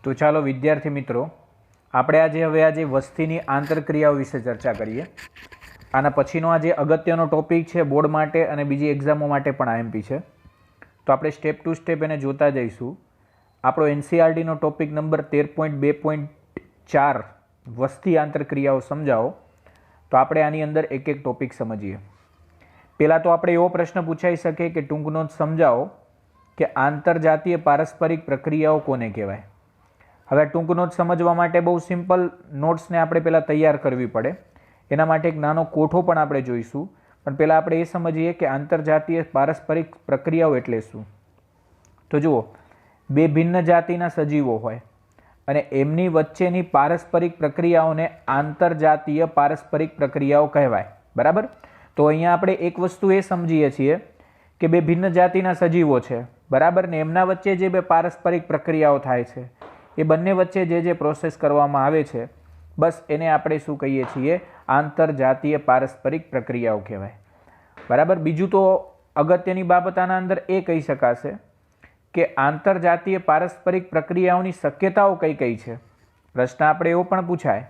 તો ચાલો વિદ્યાર્થી મિત્રો, આપણે આજે વસ્તીની આંતરક્રિયાઓ વિશે ચર્ચા કરીએ. આના પછીનો આજે અગત્યનો ટોપિક છે બોર્ડ માટે અને બીજી એક્ઝામો માટે પણ આઈએમપી છે. તો આપણે સ્ટેપ ટુ સ્ટેપ એને જોતા જઈશું. આપણો એનસીઆરટીનો ટોપિક નંબર 13.2.4 વસ્તી આંતરક્રિયાઓ સમજાવો. તો આપણે આની અંદર એક એક ટોપિક સમજીએ. પહેલાં તો આપણે એવો પ્રશ્ન પૂછાઈ શકે કે ટૂંક નોંધ સમજાવો કે આંતરજાતીય પારસ્પરિક પ્રક્રિયાઓ કોને કહેવાય. હવે ટૂંક નોંધ સમજવા માટે બહુ સિમ્પલ નોટ્સને આપણે પહેલાં તૈયાર કરવી પડે. એના માટે એક નાનો કોઠો પણ આપણે જોઈશું. પણ પહેલાં આપણે એ સમજીએ કે આંતરજાતીય પારસ્પરિક પ્રક્રિયાઓ એટલે શું. તો જુઓ, બે ભિન્ન જાતિના સજીવો હોય અને એમની વચ્ચેની પારસ્પરિક પ્રક્રિયાઓને આંતરજાતીય પારસ્પરિક પ્રક્રિયાઓ કહેવાય. બરાબર. તો અહીંયા આપણે એક વસ્તુ એ સમજીએ છીએ કે બે ભિન્ન જાતિના સજીવો છે, બરાબર, ને એમના વચ્ચે જે બે પારસ્પરિક પ્રક્રિયાઓ થાય છે એ બંને વચ્ચે જે પ્રોસેસ કરવામાં આવે છે, બસ એને આપણે શું કહીએ છીએ, આંતરજાતીય પારસ્પરિક પ્રક્રિયાઓ કહેવાય. બરાબર. બીજું તો અગત્યની બાબત આના અંદર એ કહી શકાશે કે આંતરજાતીય પારસ્પરિક પ્રક્રિયાઓની શક્યતાઓ કઈ કઈ છે. પ્રશ્ન આપણે એવો પણ પૂછાય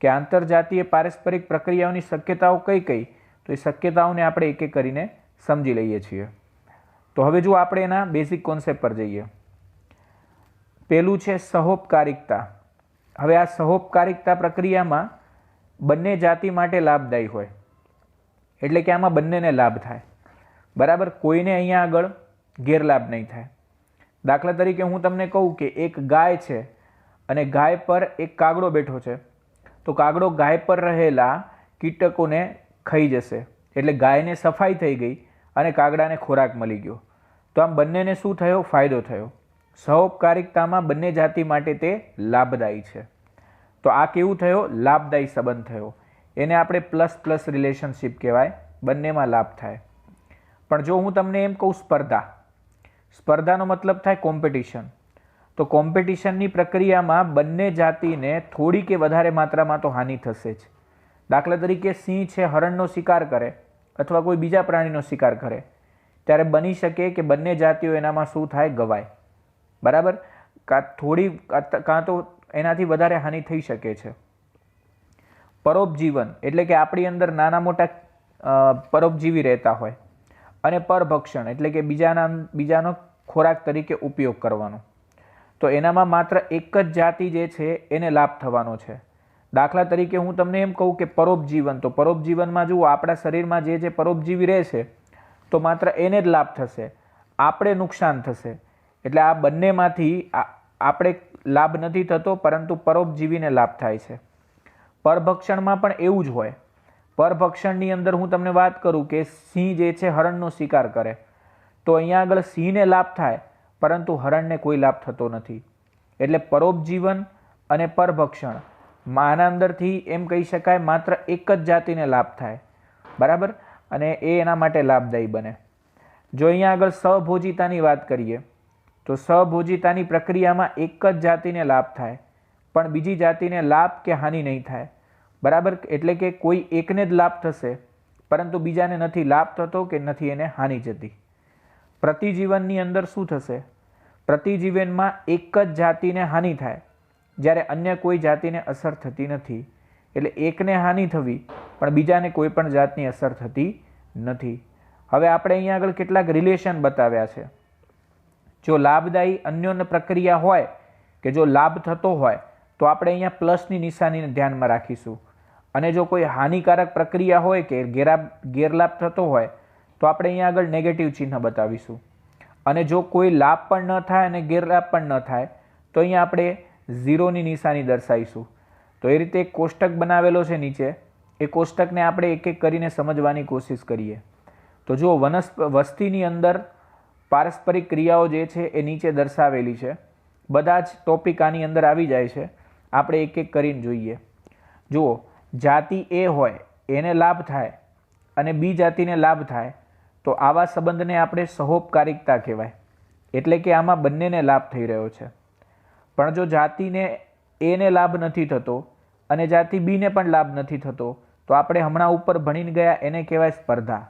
કે આંતરજાતીય પારસ્પરિક પ્રક્રિયાઓની શક્યતાઓ કઈ કઈ. તો એ શક્યતાઓને આપણે એક એક કરીને સમજી લઈએ છીએ. તો હવે જો આપણે એના બેઝિક કોન્સેપ્ટ પર જઈએ. પહેલું છે સહોપકારિકતા. હવે આ સહોપકારિકતા પ્રક્રિયામાં બંને જાતિ માટે લાભદાયી હોય, એટલે કે આમાં બંનેને લાભ થાય. બરાબર. કોઈને અહીંયા આગળ ગેરલાભ નહીં થાય. દાખલા તરીકે હું તમને કહું કે એક ગાય છે અને ગાય પર એક કાગડો બેઠો છે, તો કાગડો ગાય પર રહેલા કીટકોને ખાઈ જશે, એટલે ગાયને સફાઈ થઈ ગઈ અને કાગડાને ખોરાક મળી ગયો. તો આમ બંનેને શું થયો, ફાયદો થયો. સહોપકારિકતામાં બંને જાતિ માટે તે લાભદાયી છે. તો આ કેવું થયો, લાભદાયી સંબંધ થયો. એને આપણે પ્લસ પ્લસ રિલેશનશિપ કહેવાય, બંનેમાં લાભ થાય. પણ જો હું તમને એમ કહું સ્પર્ધા, સ્પર્ધાનો મતલબ થાય કોમ્પિટિશન. તો કોમ્પિટિશનની પ્રક્રિયામાં બંને જાતિને થોડી કે વધારે માત્રામાં તો હાનિ થશે જ. દાખલા તરીકે સિંહ છે, હરણનો શિકાર કરે અથવા કોઈ બીજા પ્રાણીનો શિકાર કરે, ત્યારે બની શકે કે બંને જાતિઓ એનામાં શું થાય, ગવાય. બરાબર. કાં તો એનાથી વધારે હાનિ થઈ શકે છે. પરોપજીવન એટલે કે આપણી અંદર નાના મોટા પરોપજીવી રહેતા હોય, અને પરભક્ષણ એટલે કે બીજાનો ખોરાક તરીકે ઉપયોગ કરવાનો. તો એનામાં માત્ર એક જ જાતિ જે છે એને લાભ થવાનો છે. દાખલા તરીકે હું તમને એમ કહું કે પરોપજીવન, તો પરોપજીવનમાં જુઓ, આપણા શરીરમાં જે પરોપજીવી રહેશે તો માત્ર એને જ લાભ થશે, આપણે નુકસાન થશે. એટલે આ બંનેમાંથી આપણે લાભ નથી થતો, પરંતુ પરોપજીવીને લાભ થાય છે. પરભક્ષણમાં પણ એવું જ હોય. પરભક્ષણની અંદર હું તમને વાત કરું કે સિંહ જે છે હરણનો શિકાર કરે, તો અહીંયા આગળ સિંહને લાભ થાય, પરંતુ હરણને કોઈ લાભ થતો નથી. એટલે પરોપજીવન અને પરભક્ષણ આના અંદરથી એમ કહી શકાય માત્ર એક જ જાતિને લાભ થાય. બરાબર. અને એ એના માટે લાભદાયી બને. જો અહીંયા આગળ સહભોજિતાની વાત કરીએ તો સહભોજિતાની પ્રક્રિયામાં એક જ જાતિને લાભ થાય, પણ બીજી જાતિને લાભ કે હાનિ નહીં થાય. બરાબર. એટલે કે કોઈ એકને જ લાભ થશે, પરંતુ બીજાને નથી લાભ થતો કે નથી એને હાનિ જતી. પ્રતિજીવનની અંદર શું થશે, પ્રતિજીવનમાં એક જ જાતિને હાનિ થાય, જ્યારે અન્ય કોઈ જાતિને અસર થતી નથી. એટલે એકને હાનિ થવી પણ બીજાને કોઈ પણ જાતની અસર થતી નથી. હવે આપણે અહીંયા આગળ કેટલાક રિલેશન બતાવ્યા છે. જો લાભદાયી અન્યોન્ય પ્રક્રિયા હોય કે જો લાભ થતો હોય તો આપણે અહીંયા પ્લસની નિશાનીને ધ્યાનમાં રાખીશું. અને જો કોઈ હાનિકારક પ્રક્રિયા હોય કે ગેરલાભ થતો હોય તો આપણે અહીંયા આગળ નેગેટિવ ચિહ્ન બતાવીશું. અને જો કોઈ લાભ પણ ન થાય અને ગેરલાભ પણ ન થાય તો અહીંયા આપણે ઝીરોની નિશાની દર્શાવીશું. તો એ રીતે એક કોષ્ટક બનાવેલો છે નીચે, એ કોષ્ટકને આપણે એક એક કરીને સમજવાની કોશિશ કરીએ. તો જો વસ્તીની અંદર પારસ્પરિક ક્રિયાઓ જે છે એ નીચે દર્શાવેલી છે. બધા જ ટોપિક આની અંદર આવી જાય છે. આપણે એક એક કરીને જોઈએ. જુઓ, જાતિ એ હોય એને લાભ થાય અને બી જાતિને લાભ થાય, તો આવા સંબંધને આપણે સહોપકારિકતા કહેવાય. એટલે કે આમાં બંનેને લાભ થઈ રહ્યો છે. પણ જો જાતિને એને લાભ નથી થતો અને જાતિ બીને પણ લાભ નથી થતો, તો આપણે હમણાં ઉપર ભણીને ગયા એને કહેવાય સ્પર્ધા.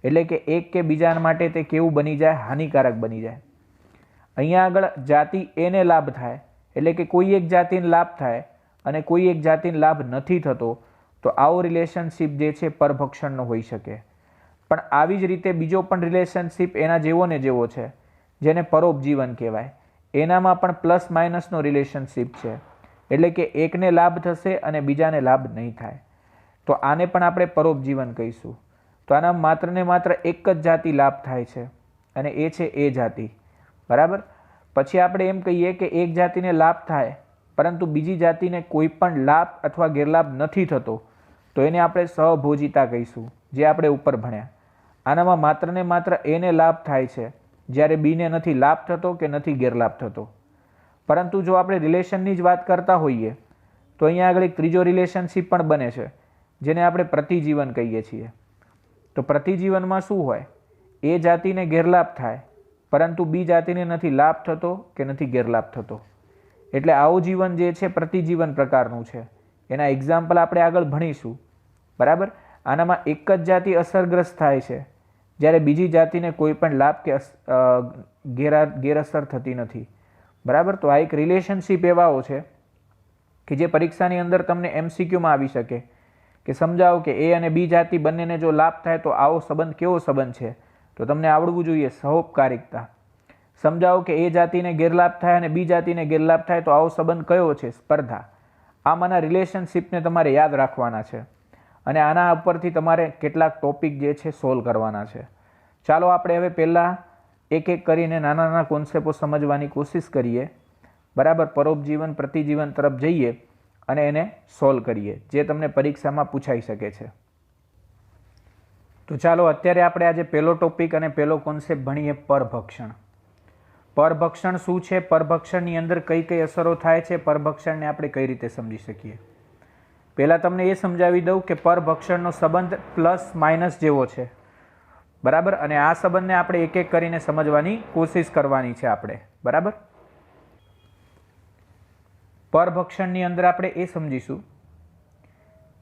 એટલે કે એક કે બીજા માટે તે કેવું બની જાય, હાનિકારક બની જાય. અહીંયા આગળ જાતિ એને લાભ થાય એટલે કે કોઈ એક જાતિને લાભ થાય અને કોઈ એક જાતિને લાભ નથી થતો, તો આવો રિલેશનશિપ જે છે પરભક્ષણનો હોઈ શકે. પણ આવી જ રીતે બીજો પણ રિલેશનશિપ એના જેવો ને જેવો છે, જેને પરોપજીવન કહેવાય. એનામાં પણ પ્લસ માઇનસનો રિલેશનશિપ છે, એટલે કે એકને લાભ થશે અને બીજાને લાભ નહીં થાય. તો આને પણ આપણે પરોપજીવન કહીશું. તો આના માત્ર ને માત્ર એક જ જાતિ લાભ થાય છે અને એ છે એ જાતિ. બરાબર. પછી આપણે એમ કહીએ કે એક જાતિને લાભ થાય પરંતુ બીજી જાતિને કોઈ પણ લાભ અથવા ગેરલાભ નથી થતો, તો એને આપણે સહભોજિતા કહીશું, જે આપણે ઉપર ભણ્યા. આનામાં માત્ર ને માત્ર એને લાભ થાય છે, જ્યારે બીને નથી લાભ થતો કે નથી ગેરલાભ થતો. પરંતુ જો આપણે રિલેશનની જ વાત કરતા હોઈએ તો અહીંયા આગળ એક ત્રીજો રિલેશનશિપ પણ બને છે, જેને આપણે પ્રતિજીવન કહીએ છીએ. તો પ્રતિજીવનમાં શું હોય? એ જાતિને ગેરલાભ થાય પરંતુ બી જાતિને નથી લાભ થતો કે નથી ગેરલાભ થતો. એટલે આવું જીવન જે છે પ્રતિજીવન પ્રકારનું છે. એના એક્ઝામ્પલ આપણે આગળ ભણીશું. બરાબર. આનામાં એક જ જાતિ અસરગ્રસ્ત થાય છે, જ્યારે બીજી જાતિને કોઈ પણ લાભ કે ગેરઅસર થતી નથી. બરાબર. તો આ એક રિલેશનશિપ એવાઓ છે કે જે પરીક્ષાની અંદર તમને MCQમાં આવી શકે કે સમજાવો કે એ અને બી જાતિ બંનેને જો લાભ થાય તો આવો સંબંધ કેવો સંબંધ છે, તો તમને આવડવું જોઈએ સહઉપકારિકતા. સમજાવો કે એ જાતિને ગેરલાભ થાય અને બી જાતિને ગેરલાભ થાય તો આવો સંબંધ કયો છે? સ્પર્ધા. આમાંના રિલેશનશિપને તમારે યાદ રાખવાના છે અને આના ઉપરથી તમારે કેટલાક ટોપિક જે છે સોલ્વ કરવાના છે. ચાલો આપણે હવે પહેલાં એક એક કરીને નાના નાના કોન્સેપ્ટો સમજવાની કોશિશ કરીએ. બરાબર. પરોપજીવન પ્રતિજીવન તરફ જઈએ અને એને સોલ્વ કરીએ, જે તમને પરીક્ષામાં પૂછાઈ શકે છે. તો ચાલો અત્યારે આપણે આજે પહેલો ટોપિક અને પહેલો કોન્સેપ્ટ ભણીએ, પરભક્ષણ. પરભક્ષણ શું છે? પરભક્ષણની અંદર કઈ કઈ અસરો થાય છે? પરભક્ષણને આપણે કઈ રીતે સમજી શકીએ? પહેલાં તમને એ સમજાવી દઉં કે પરભક્ષણનો સંબંધ પ્લસ માઇનસ જેવો છે. બરાબર. અને આ સંબંધને આપણે એક એક કરીને સમજવાની કોશિશ કરવાની છે આપણે. બરાબર. પરભક્ષણની અંદર આપણે એ સમજીશું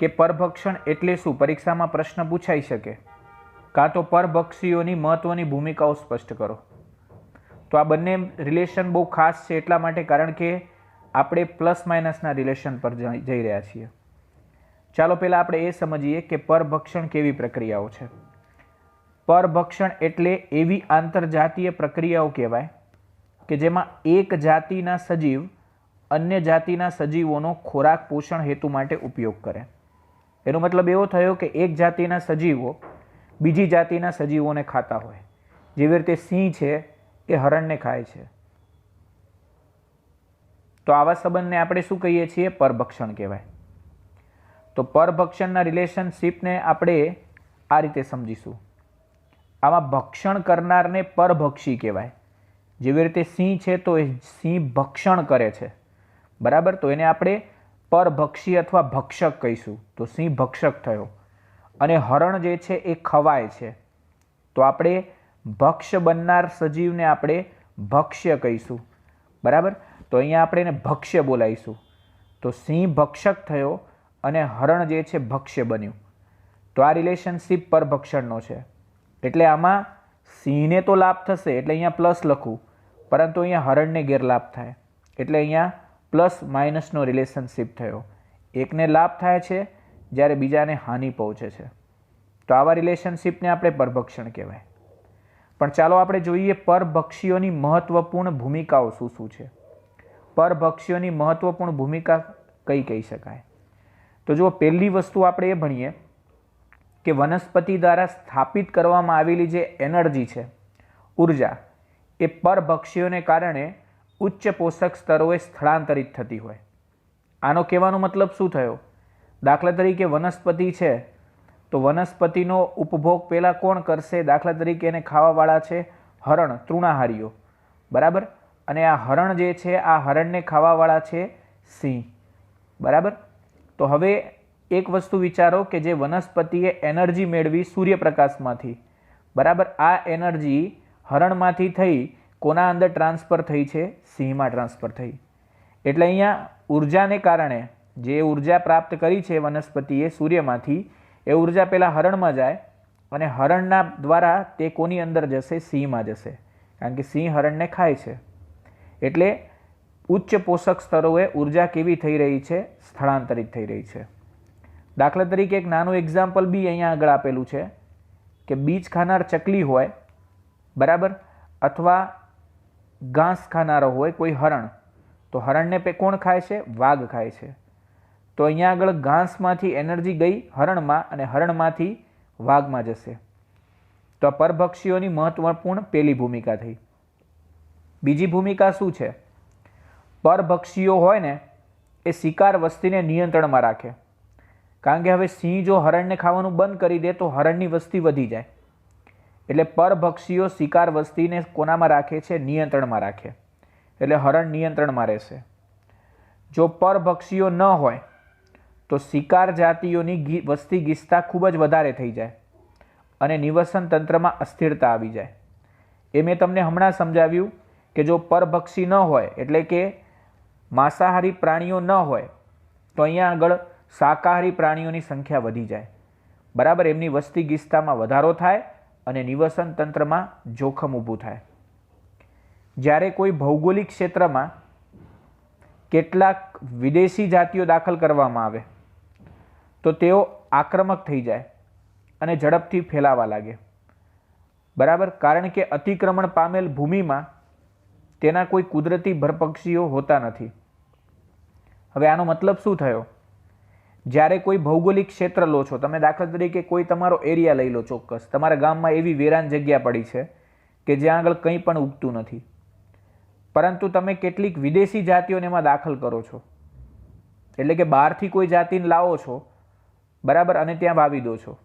કે પરભક્ષણ એટલે શું? પરીક્ષામાં પ્રશ્ન પૂછાઈ શકે. કાં તો પરભક્ષીઓની મહત્વની ભૂમિકાઓ સ્પષ્ટ કરો. તો આ બંને રિલેશન બહુ ખાસ છે એટલા માટે, કારણ કે આપણે પ્લસ માઇનસના રિલેશન પર જઈ રહ્યા છીએ. ચાલો પહેલાં આપણે એ સમજીએ કે પરભક્ષણ કેવી પ્રક્રિયાઓ છે. પરભક્ષણ એટલે એવી આંતરજાતીય પ્રક્રિયાઓ કહેવાય કે જેમાં એક જાતિના સજીવ અન્ય જાતિના સજીવોનો ખોરાક પોષણ હેતુ માટે ઉપયોગ કરે. એનો મતલબ એવો થયો કે એક જાતિના સજીવો બીજી જાતિના સજીવોને ખાતા હોય. જેવી રીતે સિંહ છે એ હરણને ખાય છે. તો આવા સંબંધને આપણે શું કહીએ છીએ? પરભક્ષણ કહેવાય. તો પરભક્ષણના રિલેશનશિપને આપણે આ રીતે સમજીશું. આમાં ભક્ષણ કરનારને પરભક્ષી કહેવાય. જેવી રીતે સિંહ છે તો એ સિંહ ભક્ષણ કરે છે. બરાબર. તો એને આપણે પરભક્ષી અથવા ભક્ષક કહીશું. તો સિંહ ભક્ષક થયો. અને હરણ જે છે એ ખવાય છે, તો આપણે ભક્ષ્ય બનનાર સજીવને આપણે ભક્ષ્ય કહીશું. બરાબર. તો અહીંયા આપણે એને ભક્ષ્ય બોલાવીશું. તો સિંહ ભક્ષક થયો અને હરણ જે છે ભક્ષ્ય બન્યું. તો આ રિલેશનશિપ પરભક્ષણનો છે. એટલે આમાં સિંહને તો લાભ થશે એટલે અહીંયા પ્લસ લખું, પરંતુ અહીંયા હરણને ગેરલાભ થાય એટલે અહીંયા પ્લસ માઇનસનો રિલેશનશિપ થયો. એકને લાભ થાય છે જ્યારે બીજાને હાનિ પહોંચે છે. તો આવા રિલેશનશિપને આપણે પરભક્ષણ કહેવાય. પણ ચાલો આપણે જોઈએ પરભક્ષીઓની મહત્વપૂર્ણ ભૂમિકાઓ શું શું છે. પરભક્ષીઓની મહત્વપૂર્ણ ભૂમિકા કઈ કહી શકાય? તો જો પહેલી વસ્તુ આપણે એ ભણીએ કે વનસ્પતિ દ્વારા સ્થાપિત કરવામાં આવેલી જે એનર્જી છે, ઉર્જા, એ પરભક્ષીઓને કારણે ઉચ્ચ પોષક સ્તરોએ સ્થળાંતરિત થતી હોય. આનો કહેવાનો મતલબ શું થયો? દાખલા તરીકે વનસ્પતિ છે તો વનસ્પતિનો ઉપભોગ પહેલાં કોણ કરશે? દાખલા તરીકે એને ખાવાવાળા છે હરણ, તૃણાહારીઓ. બરાબર. અને આ હરણ જે છે આ હરણને ખાવાવાળા છે સિંહ. બરાબર. તો હવે એક વસ્તુ વિચારો કે જે વનસ્પતિએ એનર્જી મેળવી સૂર્યપ્રકાશમાંથી, બરાબર, આ એનર્જી હરણમાંથી થઈ કોના અંદર ટ્રાન્સફર થઈ છે? સિંહમાં ટ્રાન્સફર થઈ. એટલે અહીંયા ઉર્જાને કારણે જે ઉર્જા પ્રાપ્ત કરી છે વનસ્પતિએ સૂર્યમાંથી, એ ઉર્જા પહેલાં હરણમાં જાય અને હરણના દ્વારા તે કોની અંદર જશે? સિંહમાં જશે, કારણ કે સિંહ હરણને ખાય છે. એટલે ઉચ્ચ પોષક સ્તરોએ ઉર્જા કેવી થઈ રહી છે? સ્થળાંતરિત થઈ રહી છે. દાખલા તરીકે એક નાનું એક્ઝામ્પલ બી અહીંયા આગળ આપેલું છે કે બીજ ખાનાર ચકલી હોય, બરાબર, અથવા ઘાસ ખાનારો હોય કોઈ હરણ, તો હરણને કોણ ખાય છે? વાઘ ખાય છે. તો અહીંયા આગળ ઘાસમાંથી એનર્જી ગઈ હરણમાં અને હરણમાંથી વાઘમાં જશે. તો આ પરભક્ષીઓની મહત્વપૂર્ણ પહેલી ભૂમિકા થઈ. બીજી ભૂમિકા શું છે? પરભક્ષીઓ હોય ને એ શિકાર વસ્તીને નિયંત્રણમાં રાખે. કારણ કે હવે સિંહ જો હરણને ખાવાનું બંધ કરી દે તો હરણની વસ્તી વધી જાય. એટલે પરભક્ષીઓ શિકાર વસ્તીને કોનામાં રાખે છે? નિયંત્રણમાં રાખે. એટલે હરણ નિયંત્રણમાં રહેશે. જો પરભક્ષીઓ ન હોય તો શિકાર જાતિઓની વસ્તી ગીચતા ખૂબ જ વધારે થઈ જાય અને નિવસન તંત્રમાં અસ્થિરતા આવી જાય. એ મેં તમને હમણાં સમજાવ્યું કે જો પરભક્ષી ન હોય એટલે કે માંસાહારી પ્રાણીઓ ન હોય તો અહીંયા આગળ શાકાહારી પ્રાણીઓની સંખ્યા વધી જાય, બરાબર. એમની વસ્તી ગીચતામાં વધારો થાય અને નિવસન તંત્રમાં જોખમ ઊભું થાય. જ્યારે કોઈ ભૌગોલિક ક્ષેત્રમાં કેટલાક વિદેશી જાતિઓ દાખલ કરવામાં આવે તો તેઓ આક્રમક થઈ જાય અને ઝડપથી ફેલાવા લાગે, બરાબર. કારણ કે અતિક્રમણ પામેલ ભૂમિમાં તેના કોઈ કુદરતી ભરપક્ષીઓ હોતા નથી. હવે આનો મતલબ શું થયો? જ્યારે કોઈ ભૌગોલિક ક્ષેત્ર લો છો તમે, દાખલા તરીકે કોઈ તમારો એરિયા લઈ લો, ચોક્કસ તમારા ગામમાં એવી વેરાન જગ્યા પડી છે કે જ્યાં આગળ કંઈ પણ ઉગતું નથી, પરંતુ તમે કેટલીક વિદેશી જાતિઓને એમાં દાખલ કરો છો, એટલે કે બહારથી કોઈ જાતિને લાવો છો, બરાબર, અને ત્યાં વાવી દો છો,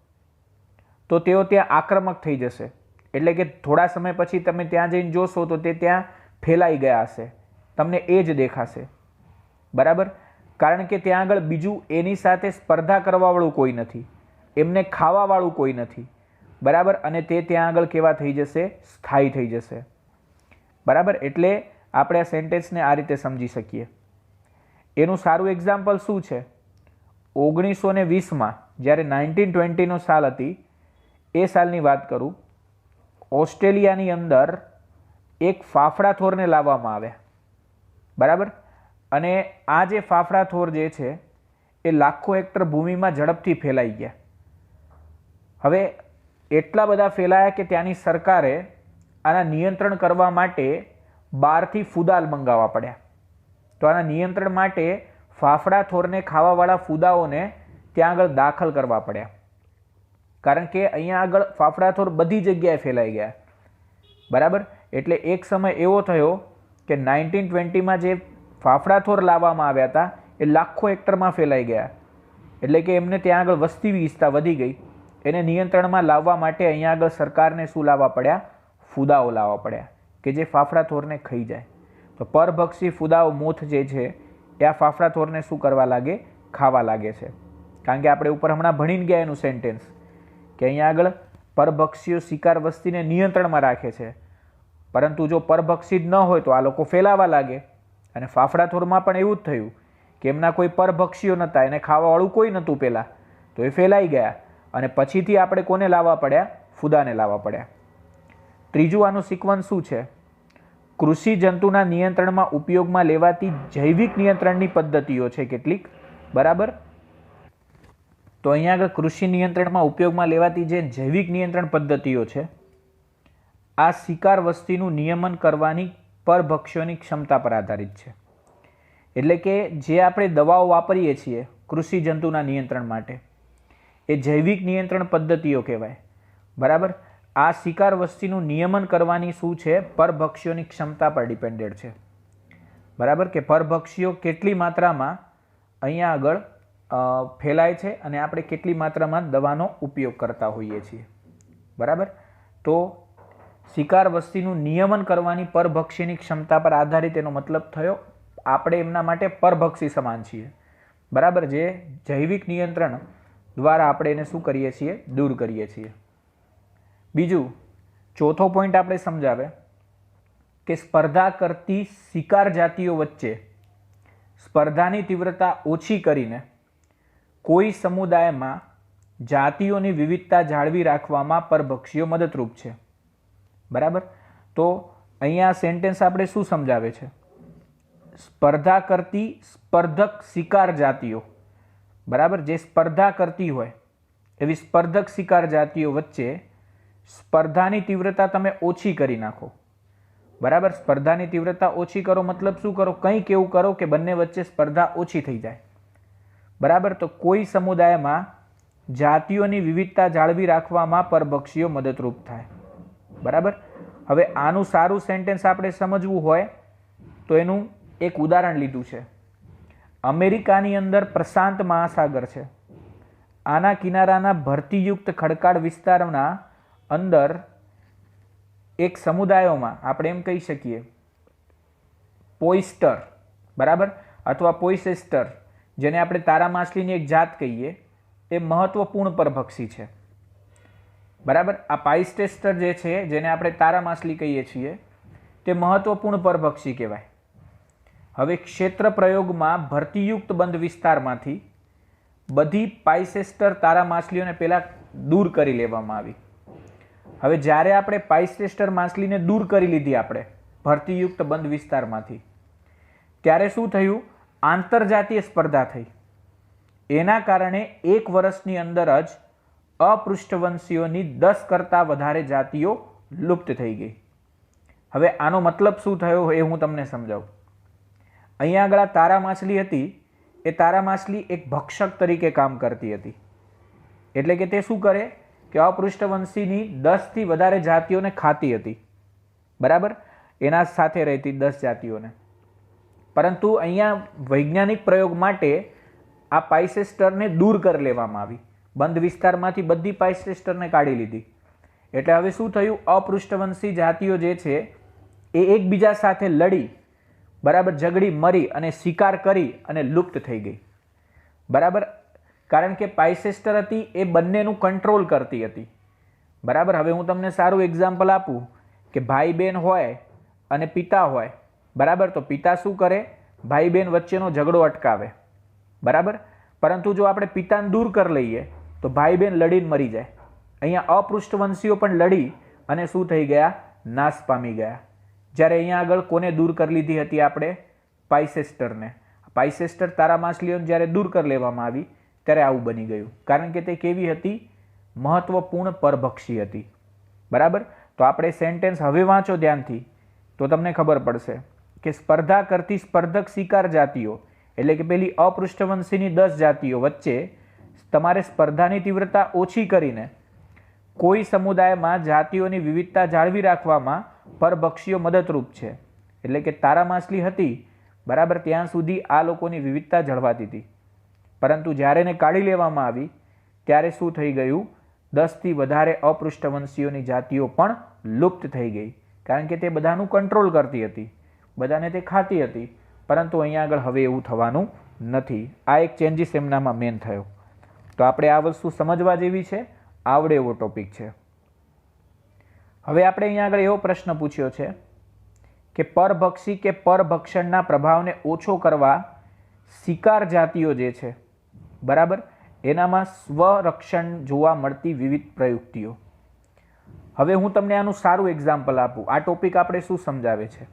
તો તેઓ ત્યાં આક્રમક થઈ જશે. એટલે કે થોડા સમય પછી તમે ત્યાં જઈને જોશો તો તે ત્યાં ફેલાઈ ગયા હશે, તમને એ જ દેખાશે, બરાબર. કારણ કે ત્યાં આગળ બીજું એની સાથે સ્પર્ધા કરવાવાળું કોઈ નથી, એમને ખાવાવાળું કોઈ નથી, બરાબર. અને તે ત્યાં આગળ કેવા થઈ જશે? સ્થાયી થઈ જશે, બરાબર. એટલે આપણે આ સેન્ટેન્સને આ રીતે સમજી શકીએ. એનું સારું એક્ઝામ્પલ શું છે? 1920માં જ્યારે 1920નો સાલ હતી એ સાલની વાત કરું, ઓસ્ટ્રેલિયાની અંદર એક ફાફડા થોરને લાવવામાં આવ્યા, બરાબર. અને આ જે ફાફડા થોર જે છે એ લાખો હેક્ટર ભૂમિમાં ઝડપથી ફેલાઈ ગયા. હવે એટલા બધા ફેલાયા કે ત્યાંની સરકારે આના નિયંત્રણ કરવા માટે બહારથી ફુદાલ મંગાવવા પડ્યા. તો આના નિયંત્રણ માટે ફાફડા થોરને ખાવાવાળા ફુદાઓને ત્યાં આગળ દાખલ કરવા પડ્યા. કારણ કે અહીંયા આગળ ફાફડા થોર બધી જગ્યાએ ફેલાઈ ગયા, બરાબર. એટલે એક સમય એવો થયો કે 1920માં જે ફાફડા થોર લાવવામાં આવ્યા હતા એ લાખો હેક્ટરમાં ફેલાઈ ગયા. એટલે કે એમને ત્યાં આગળ વસ્તી ગીચતા વધી ગઈ. એને નિયંત્રણમાં લાવવા માટે અહીંયા આગળ સરકારને શું લાવવા પડ્યા? ફુદાઓ લાવવા પડ્યા કે જે ફાફડા થોરને ખાઈ જાય. તો પરભક્ષી ફુદાઓ મોથ જે છે એ આ ફાફડા થોરને શું કરવા લાગે? ખાવા લાગે છે. કારણ કે આપણે ઉપર હમણાં ભણીને ગયા એનું સેન્ટેન્સ કે અહીંયા આગળ પરભક્ષીઓ શિકાર વસ્તીને નિયંત્રણમાં રાખે છે, પરંતુ જો પરભક્ષી જ ન હોય તો આ લોકો ફેલાવા લાગે. અને ફાફડા થોરમાં પણ એવું જ થયું કે એમના કોઈ પરભક્ષીઓ નહોતા, એને ખાવાવાળું કોઈ નહોતું પહેલાં, તો એ ફેલાઈ ગયા. અને પછીથી આપણે કોને લાવવા પડ્યા? ફુદાને લાવવા પડ્યા. ત્રીજું આનું સિક્વન્સ શું છે? કૃષિ જંતુના નિયંત્રણમાં ઉપયોગમાં લેવાતી જૈવિક નિયંત્રણની પદ્ધતિઓ છે કેટલીક, બરાબર. તો અહીંયા આગળ કૃષિ નિયંત્રણમાં ઉપયોગમાં લેવાતી જે જૈવિક નિયંત્રણ પદ્ધતિઓ છે આ શિકાર વસ્તીનું નિયમન કરવાની પરભક્ષીઓની ક્ષમતા પર આધારિત છે. એટલે કે જે આપણે દવાઓ વાપરીએ છીએ કૃષિ જંતુના નિયંત્રણ માટે એ જૈવિક નિયંત્રણ પદ્ધતિઓ કહેવાય, બરાબર. આ શિકાર વસ્તીનું નિયમન કરવાની શું છે? પરભક્ષીઓની ક્ષમતા પર ડિપેન્ડેડ છે, બરાબર. કે પરભક્ષીઓ કેટલી માત્રામાં અહીંયા આગળ ફેલાય છે અને આપણે કેટલી માત્રામાં દવાનો ઉપયોગ કરતા હોઈએ છીએ, બરાબર. તો શિકાર વસ્તીનું નિયમન કરવાની પરભક્ષીની ક્ષમતા પર આધારિત એનો મતલબ થયો આપણે એમના માટે પરભક્ષી સમાન છીએ, બરાબર. જે જૈવિક નિયંત્રણ દ્વારા આપણે એને શું કરીએ છીએ? દૂર કરીએ છીએ. બીજું ચોથો પોઈન્ટ આપણે સમજાવે કે સ્પર્ધા કરતી શિકાર જાતિઓ વચ્ચે સ્પર્ધાની તીવ્રતા ઓછી કરીને કોઈ સમુદાયમાં જાતિઓની વિવિધતા જાળવી રાખવામાં પરભક્ષીઓ મદદરૂપ છે, બરાબર. તો અહીંયા સેન્ટેન્સ આપણે શું સમજાવે છે? સ્પર્ધા કરતી સ્પર્ધક શિકાર જાતિઓ, બરાબર, જે સ્પર્ધા કરતી હોય એવી સ્પર્ધક શિકાર જાતિઓ વચ્ચે સ્પર્ધાની તીવ્રતા તમે ઓછી કરી નાખો, બરાબર. સ્પર્ધાની તીવ્રતા ઓછી કરો મતલબ શું કરો? કંઈક એવું કરો કે બંને વચ્ચે સ્પર્ધા ઓછી થઈ જાય, બરાબર. તો કોઈ સમુદાયમાં જાતિઓની વિવિધતા જાળવી રાખવામાં પરભક્ષીઓ મદદરૂપ થાય, બરાબર. હવે આનું સારું સેન્ટેન્સ આપણે સમજવું હોય તો એનું એક ઉદાહરણ લીધું છે. અમેરિકાની અંદર પ્રશાંત મહાસાગર છે. આના કિનારાના ભરતીયુક્ત ખડકાળ વિસ્તારના અંદર એક સમુદાયોમાં આપણે એમ કહી શકીએ પોઈસ્ટર, બરાબર, અથવા પોઈસેસ્ટર, જેને આપણે તારા માછલીની એક જાત કહીએ, એ મહત્વપૂર્ણ પરભક્ષી છે, બરાબર. આ પાઇસ્ટેસ્ટર જે છે, જેને આપણે તારા માછલી કહીએ છીએ, તે મહત્વપૂર્ણ પરભક્ષી કહેવાય. હવે ક્ષેત્ર પ્રયોગમાં ભરતીયુક્ત બંધ વિસ્તારમાંથી બધી પાઇસેસ્ટર તારા માછલીઓને પહેલાં દૂર કરી લેવામાં આવી. હવે જ્યારે આપણે પાઇસેસ્ટર માછલીને દૂર કરી લીધી આપણે ભરતીયુક્ત બંધ વિસ્તારમાંથી, ત્યારે શું થયું? આંતરજાતીય સ્પર્ધા થઈ. એના કારણે 1 વર્ષની અંદર જ અપૃષ્ઠવંશીઓની 10 કરતાં વધારે જાતિઓ લુપ્ત થઈ ગઈ. હવે આનો મતલબ શું થયો એ હું તમને સમજાવું. અહીંયા આગળ આ તારા માછલી હતી, એ તારા માછલી એક ભક્ષક તરીકે કામ કરતી હતી. એટલે કે તે શું કરે કે અપૃષ્ઠવંશીની 10થી વધારે જાતિઓને ખાતી હતી, બરાબર. એના સાથે રહેતી 10 જાતિઓને. પરંતુ અહીંયા વૈજ્ઞાનિક પ્રયોગ માટે આ પાઇસેસ્ટરને દૂર કરી લેવામાં આવી. બંધ વિસ્તારમાંથી બધી પાઇસેસ્ટરને કાઢી લીધી. એટલે હવે શું થયું? અપૃષ્ઠવંશી જાતિઓ જે છે એ એકબીજા સાથે લડી, બરાબર, ઝઘડી, મરી અને શિકાર કરી અને લુપ્ત થઈ ગઈ, બરાબર. કારણ કે પાઇસેસ્ટર હતી એ બંનેનું કંટ્રોલ કરતી હતી, બરાબર. હવે હું તમને સારું એક્ઝામ્પલ આપું કે ભાઈ બહેન હોય અને પિતા હોય, બરાબર. તો પિતા શું કરે? ભાઈ બહેન વચ્ચેનો ઝઘડો અટકાવે, બરાબર. પરંતુ જો આપણે પિતાને દૂર કરી લઈએ તો ભાઈ બહેન લડીને મરી જાય. અહીંયા અપૃષ્ઠવંશીઓ પણ લડી અને શું થઈ ગયા? નાશ પામી ગયા. જ્યારે અહીંયા આગળ કોને દૂર કરી લીધી હતી આપણે? પાઇસેસ્ટરને. પાઇસેસ્ટર તારા માછલીઓને જ્યારે દૂર કરી લેવામાં આવી ત્યારે આવું બની ગયું. કારણ કે તે કેવી હતી? મહત્વપૂર્ણ પરભક્ષી હતી, બરાબર. તો આપણે સેન્ટેન્સ હવે વાંચો ધ્યાનથી તો તમને ખબર પડશે કે સ્પર્ધા કરતી સ્પર્ધક શિકાર જાતિઓ, એટલે કે પેલી અપૃષ્ઠવંશીની 10 જાતિઓ વચ્ચે તમારે સ્પર્ધાની તીવ્રતા ઓછી કરીને કોઈ સમુદાયમાં જાતિઓની વિવિધતા જાળવી રાખવામાં પરભક્ષીઓ મદદરૂપ છે. એટલે કે તારા માછલી હતી, બરાબર, ત્યાં સુધી આ લોકોની વિવિધતા જળવાતી હતી. પરંતુ જ્યારે એને કાઢી લેવામાં આવી ત્યારે શું થઈ ગયું? 10થી વધારે અપૃષ્ઠવંશીઓની જાતિઓ પણ લુપ્ત થઈ ગઈ. કારણ કે તે બધાનું કંટ્રોલ કરતી હતી, બધાને તે ખાતી હતી. પરંતુ અહીંયા આગળ હવે એવું થવાનું નથી. આ એક ચેન્જીસ એમનામાં મેન થયો. તો આપણે આ વસ્તુ સમજવા જેવી છે, આવડે એવો ટોપિક છે. હવે આપણે અહીંયા આગળ એવો પ્રશ્ન પૂછ્યો છે કે પરભક્ષી કે પરભક્ષણના પ્રભાવને ઓછો કરવા શિકાર જાતિઓ જે છે, બરાબર, એનામાં સ્વરક્ષણ જોવા મળતી વિવિધ પ્રયુક્તિઓ. હવે હું તમને આનું સારું એક્ઝામ્પલ આપું. આ ટોપિક આપણે શું સમજાવે છે?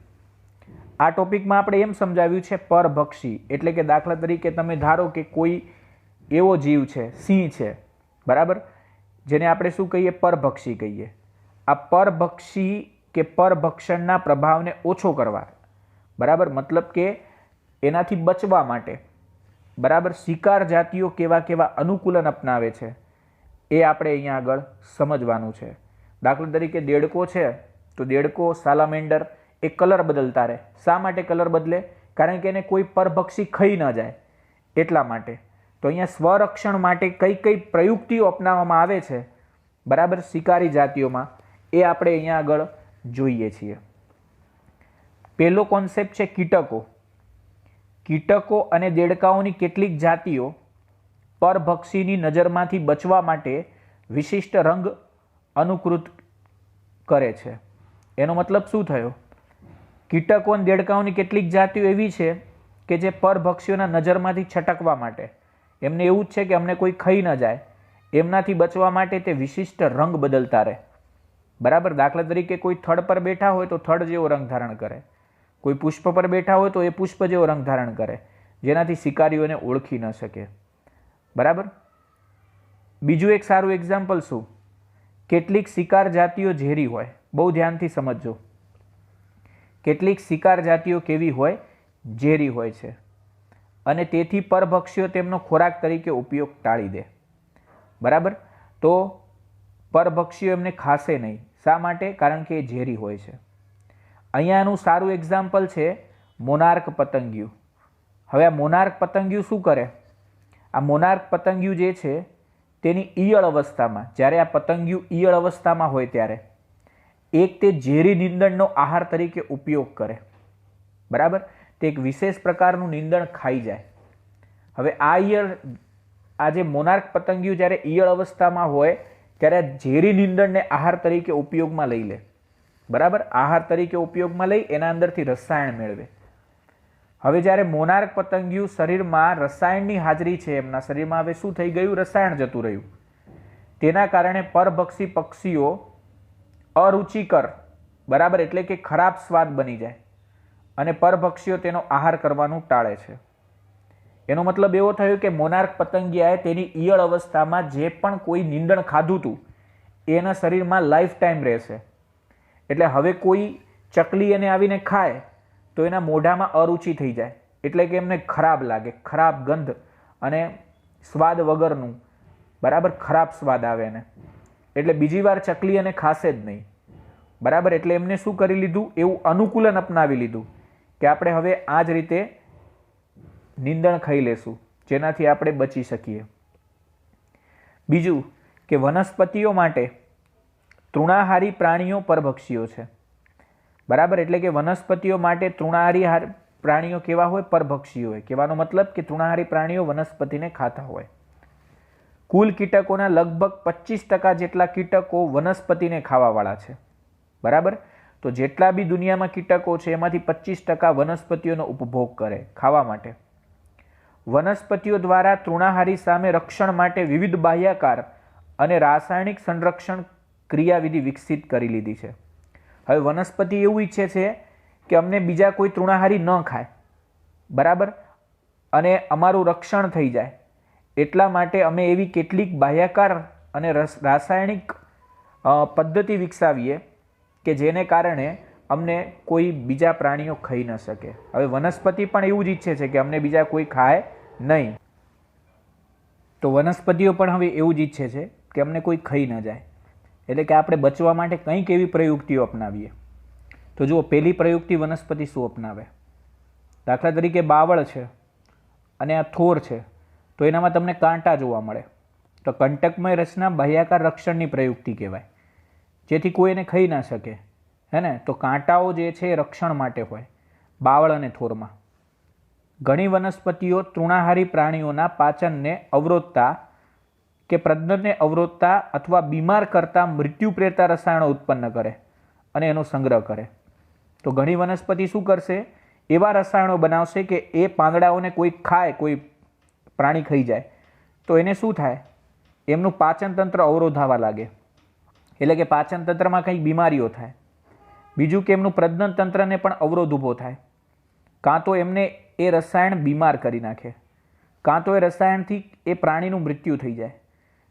આ ટોપિકમાં આપણે એમ સમજાવ્યું છે પરભક્ષી એટલે કે દાખલા તરીકે તમે ધારો કે કોઈ એવો જીવ છે, સિંહ છે, બરાબર, જેને આપણે શું કહીએ? પરભક્ષી કહીએ. આ પરભક્ષી કે પરભક્ષણના પ્રભાવને ઓછો કરવા, બરાબર, મતલબ કે એનાથી બચવા માટે, બરાબર, શિકાર જાતિઓ કેવા કેવા અનુકૂલન અપનાવે છે એ આપણે અહીંયા આગળ સમજવાનું છે. દાખલા તરીકે દેડકો છે તો દેડકો, સાલામેન્ડર એ કલર બદલતા રહે. શા માટે કલર બદલે? કારણ કે એને કોઈ પરભક્ષી ખાઈ ન જાય એટલા માટે. તો અહીંયા સ્વરક્ષણ માટે કઈ કઈ પ્રયુક્તિઓ અપનાવવામાં આવે છે, બરાબર, શિકારી જાતિઓમાં, એ આપણે અહીંયા આગળ જોઈએ છીએ. પહેલો કોન્સેપ્ટ છે કીટકો. કીટકો અને દેડકાઓની કેટલીક જાતિઓ પરભક્ષીની નજરમાંથી બચવા માટે વિશિષ્ટ રંગ અનુકૃત કરે છે. એનો મતલબ શું થયો? કીટકો અને દેડકાઓની કેટલીક જાતિઓ એવી છે કે જે પરભક્ષીઓના નજરમાંથી છટકવા માટે, એમને એવું જ છે કે અમને કોઈ ખાઈ ન જાય, એમનાથી બચવા માટે તે વિશિષ્ટ રંગ બદલતા રહે, બરાબર. દાખલા તરીકે કોઈ થડ પર બેઠા હોય તો થડ જેવો રંગ ધારણ કરે, કોઈ પુષ્પ પર બેઠા હોય તો એ પુષ્પ જેવો રંગ ધારણ કરે, જેનાથી શિકારીઓને ઓળખી ન શકે. બરાબર. બીજું એક સારું એક્ઝામ્પલ શું, કેટલીક શિકાર જાતિઓ ઝેરી હોય. બહુ ધ્યાનથી સમજજો. કેટલીક શિકાર જાતિઓ કેવી હોય? ઝેરી હોય છે, અને તેથી પરભક્ષીઓ તેમનો ખોરાક તરીકે ઉપયોગ ટાળી દે. બરાબર. તો પરભક્ષીઓ એમને ખાશે નહીં. શા માટે? કારણ કે એ ઝેરી હોય છે. અહીંયાનું સારું એક્ઝામ્પલ છે મોનાર્ક પતંગિયું. હવે આ મોનાર્ક પતંગિયું શું કરે? આ મોનાર્ક પતંગિયું જે છે તેની ઈયળ અવસ્થામાં, જ્યારે આ પતંગિયું ઈયળ અવસ્થામાં હોય ત્યારે એક તે ઝેરી નીંદણનો આહાર તરીકે ઉપયોગ કરે. બરાબર. તે એક વિશેષ પ્રકારનું નીંદણ ખાઈ જાય. હવે આ ઈયળ, આ જે મોનાર્ક પતંગિયું જ્યારે ઈયળ અવસ્થામાં હોય ત્યારે ઝેરી નીંદણને આહાર તરીકે ઉપયોગમાં લઈ લે. બરાબર. આહાર તરીકે ઉપયોગમાં લઈ એના અંદરથી રસાયણ મેળવે. હવે જ્યારે મોનાર્ક પતંગિયું શરીરમાં રસાયણની હાજરી છે, એમના શરીરમાં હવે શું થઈ ગયું? રસાયણ જતું રહ્યું. તેના કારણે પરભક્ષી પક્ષીઓ અરુચિકર, બરાબર, એટલે કે ખરાબ સ્વાદ બની જાય અને પરભક્ષીઓ તેનો આહાર કરવાનું ટાળે છે. એનો મતલબ એવો થયો કે મોનાર્ક પતંગિયાએ તેની ઈયળ અવસ્થામાં જે પણ કોઈ નીંદણ ખાધું હતું એના શરીરમાં લાઈફ ટાઈમ રહેશે. એટલે હવે કોઈ ચકલી એને આવીને ખાય તો એના મોઢામાં અરુચિ થઈ જાય, એટલે કે એમને ખરાબ લાગે, ખરાબ ગંધ અને સ્વાદ વગરનું, બરાબર, ખરાબ સ્વાદ આવે એને. એટલે બીજી વાર ચકલી એને ખાશે જ નહીં. બરાબર. એટલે એમને શું કરી લીધું? એવું અનુકૂલન અપનાવી લીધું કે આપણે હવે આ જ રીતે નીંદણ ખાઈ લેશું, જેનાથી આપણે બચી શકીએ. બીજું કે વનસ્પતિઓ માટે તૃણાહારી પ્રાણીઓ પરભક્ષીઓ છે. બરાબર. એટલે કે વનસ્પતિઓ માટે તૃણાહારી પ્રાણીઓ કેવા હોય? પરભક્ષીઓ હોય. કહેવાનો મતલબ કે તૃણાહારી પ્રાણીઓ વનસ્પતિને ખાતા હોય. કુલ કીટકોના લગભગ 25% જેટલા કીટકો વનસ્પતિને ખાવાવાળા છે. બરાબર. તો જેટલા બી દુનિયામાં કીટકો છે એમાંથી 25% વનસ્પતિઓનો ઉપભોગ કરે ખાવા માટે. વનસ્પતિઓ દ્વારા તૃણાહારી સામે રક્ષણ માટે વિવિધ બાહ્યાકાર અને રાસાયણિક સંરક્ષણ ક્રિયાવિધિ વિકસિત કરી લીધી છે. હવે વનસ્પતિ એવું ઈચ્છે છે કે અમને બીજા કોઈ તૃણાહારી ન ખાય, બરાબર, અને અમારું રક્ષણ થઈ જાય. એટલા માટે અમે એવી કેટલીક બાહ્યાકાર અને રાસાયણિક પદ્ધતિ વિકસાવીએ કે જેને કારણે અમને કોઈ બીજા પ્રાણીઓ ખાઈ ન શકે. હવે વનસ્પતિ પણ એવું જ ઈચ્છે છે કે અમને બીજા કોઈ ખાય નહીં. તો વનસ્પતિઓ પણ હવે એવું જ ઈચ્છે છે કે અમને કોઈ ખાઈ ન જાય. એટલે કે આપણે બચવા માટે કંઈક એવી પ્રયુક્તિઓ અપનાવીએ. તો જુઓ, પહેલી પ્રયુક્તિ વનસ્પતિ શું અપનાવે? દાખલા તરીકે બાવળ છે અને આ થોર છે, તો એનામાં તમને કાંટા જોવા મળે. તો કંટકમય રચના બાહ્યાકાર રક્ષણની પ્રયુક્તિ કહેવાય, જેથી કોઈ એને ખાઈ ના શકે. હે ને? તો કાંટાઓ જે છે એ રક્ષણ માટે હોય બાવળ અને થોરમાં. ઘણી વનસ્પતિઓ તૃણાહારી પ્રાણીઓના પાચનને અવરોધતા કે પ્રજનનને અવરોધતા અથવા બીમાર કરતા મૃત્યુ પ્રેરતા રસાયણો ઉત્પન્ન કરે અને એનો સંગ્રહ કરે. તો ઘણી વનસ્પતિ શું કરશે? એવા રસાયણો બનાવશે કે એ પાંદડાઓને કોઈ ખાય, કોઈ પ્રાણી ખાઈ જાય તો એને શું થાય? એમનું પાચન તંત્ર અવરોધાવા લાગે, એટલે કે પાચન તંત્રમાં કંઈક બીમારીઓ થાય. બીજું કે એમનું પ્રજનન તંત્રને પણ અવરોધ ઊભો થાય. કાં તો એમને એ રસાયણ બીમાર કરી નાખે, કાં તો એ રસાયણથી એ પ્રાણીનું મૃત્યુ થઈ જાય.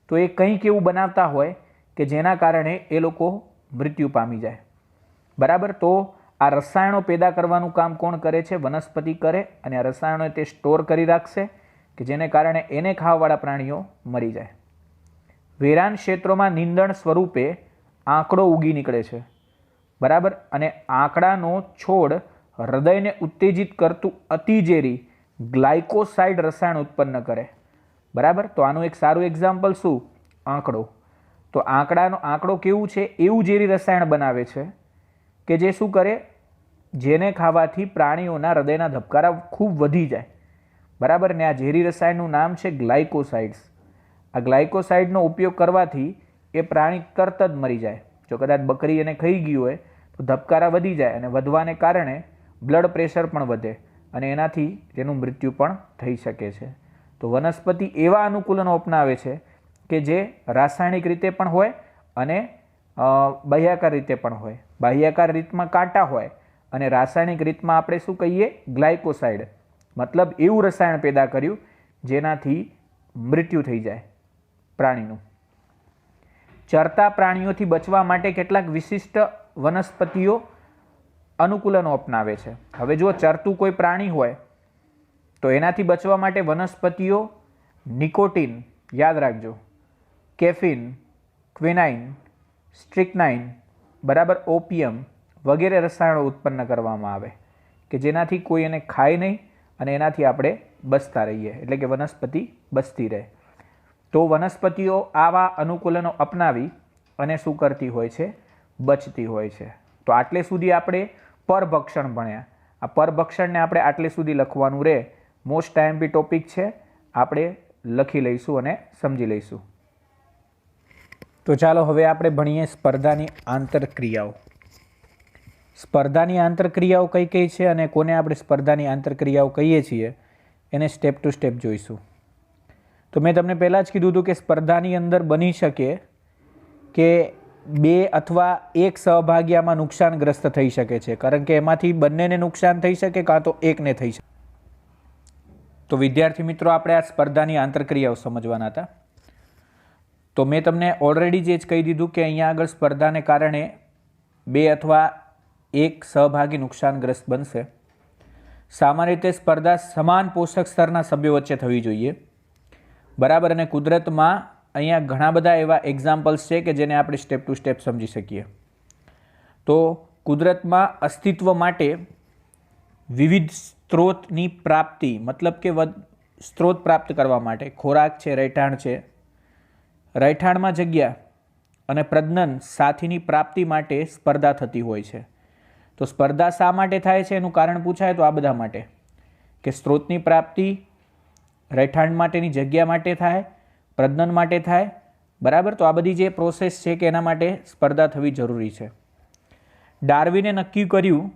તો એ કંઈક એવું બનાવતા હોય કે જેના કારણે એ લોકો મૃત્યુ પામી જાય. બરાબર. તો આ રસાયણો પેદા કરવાનું કામ કોણ કરે છે? વનસ્પતિ કરે. અને આ રસાયણો તે સ્ટોર કરી રાખશે કે જેને કારણે એને ખાવાવાળા પ્રાણીઓ મરી જાય. વેરાન ક્ષેત્રોમાં નીંદણ સ્વરૂપે આંકડો ઉગી નીકળે છે. બરાબર. અને આંકડાનો છોડ હૃદયને ઉત્તેજિત કરતું અતિઝેરી ગ્લાયકોસાઇડ રસાયણ ઉત્પન્ન કરે. બરાબર. તો આનું એક સારું એક્ઝામ્પલ શું? આંકડો. તો આંકડો કેવું છે? એવું ઝેરી રસાયણ બનાવે છે કે જે શું કરે? જેને ખાવાથી પ્રાણીઓના હૃદયના ધબકારા ખૂબ વધી જાય. બરાબર. ને આ ઝેરી રસાયણનું નામ છે ગ્લાયકોસાઇડ્સ. આ ગ્લાયકોસાઇડનો ઉપયોગ કરવાથી એ પ્રાણી તરત જ મરી જાય. જો કદાચ બકરી એને ખાઈ ગયું હોય તો ધબકારા વધી જાય અને વધવાને કારણે બ્લડ પ્રેશર પણ વધે અને એનાથી તેનું મૃત્યુ પણ થઈ શકે છે. તો વનસ્પતિ એવા અનુકૂલનો અપનાવે છે કે જે રાસાયણિક રીતે પણ હોય અને બાહ્યાકાર રીતે પણ હોય. બાહ્યાકાર રીતમાં કાંટા હોય અને રાસાયણિક રીતમાં આપણે શું કહીએ? ગ્લાયકોસાઇડ. મતલબ એવું રસાયણ પેદા કર્યું જેનાથી મૃત્યુ થઈ જાય પ્રાણીનું. ચરતા પ્રાણીઓથી બચવા માટે કેટલાક વિશિષ્ટ વનસ્પતિઓ અનુકૂલનો અપનાવે છે. હવે જો ચરતું કોઈ પ્રાણી હોય તો એનાથી બચવા માટે વનસ્પતિઓ નિકોટીન, યાદ રાખજો, કેફીન, ક્વિનાઇન, સ્ટ્રિકનાઇન, બરાબર, ઓપિયમ વગેરે રસાયણો ઉત્પન્ન કરવામાં આવે કે જેનાથી કોઈ એને ખાય નહીં અને એનાથી આપણે બચતા રહીએ, એટલે કે વનસ્પતિ બચતી રહે. તો વનસ્પતિઓ આવા અનુકૂલનો અપનાવી અને શું કરતી હોય છે? બચતી હોય છે. તો આટલે સુધી આપણે પરભક્ષણ ભણ્યા. આ પરભક્ષણને આપણે આટલે સુધી લખવાનું રહે. મોસ્ટ આઈએમપી ટોપિક છે, આપણે લખી લઈશું અને સમજી લઈશું. તો ચાલો હવે આપણે ભણીએ સ્પર્ધાની આંતરક્રિયાઓ. સ્પર્ધાની આંતરક્રિયાઓ કઈ કઈ છે અને કોને આપણે સ્પર્ધાની આંતરક્રિયાઓ કહીએ છીએ એને સ્ટેપ ટુ સ્ટેપ જોઈશું. તો મેં તમને પહેલાં જ કીધું હતું કે સ્પર્ધાની અંદર બની શકે કે બે અથવા એક સહભાગીમાં નુકસાનગ્રસ્ત થઈ શકે છે, કારણ કે એમાંથી બંનેને નુકસાન થઈ શકે કાં તો એકને થઈ શકે. તો વિદ્યાર્થી મિત્રો, આપણે આ સ્પર્ધાની આંતરક્રિયાઓ સમજવાના હતા. તો મેં તમને ઓલરેડી જે જ કહી દીધું કે અહીંયા આગળ સ્પર્ધાને કારણે બે અથવા એક સહભાગી નુકસાનગ્રસ્ત બનશે. સામાન્ય રીતે સ્પર્ધા સમાન પોષક સ્તરના સભ્યો વચ્ચે થવી જોઈએ, બરાબર. અને કુદરતમાં અહીંયા ઘણા બધા એવા એક્ઝામ્પલ્સ છે કે જેને આપણે સ્ટેપ ટુ સ્ટેપ સમજી શકીએ. તો કુદરતમાં અસ્તિત્વ માટે વિવિધ સ્ત્રોતની પ્રાપ્તિ, મતલબ કે સ્ત્રોત પ્રાપ્ત કરવા માટે ખોરાક છે, રહેઠાણ છે, રહેઠાણમાં જગ્યા અને પ્રજનન સાથીની પ્રાપ્તિ માટે સ્પર્ધા થતી હોય છે. તો સ્પર્ધા શા માટે થાય છે એનું કારણ પૂછાય તો આ બધા માટે, કે સ્ત્રોતની પ્રાપ્તિ, રહેઠાણ માટેની જગ્યા માટે થાય, પ્રજનન માટે થાય, બરાબર. તો આ બધી જે પ્રોસેસ છે કે એના માટે સ્પર્ધા થવી જરૂરી છે. ડાર્વિને નક્કી કર્યું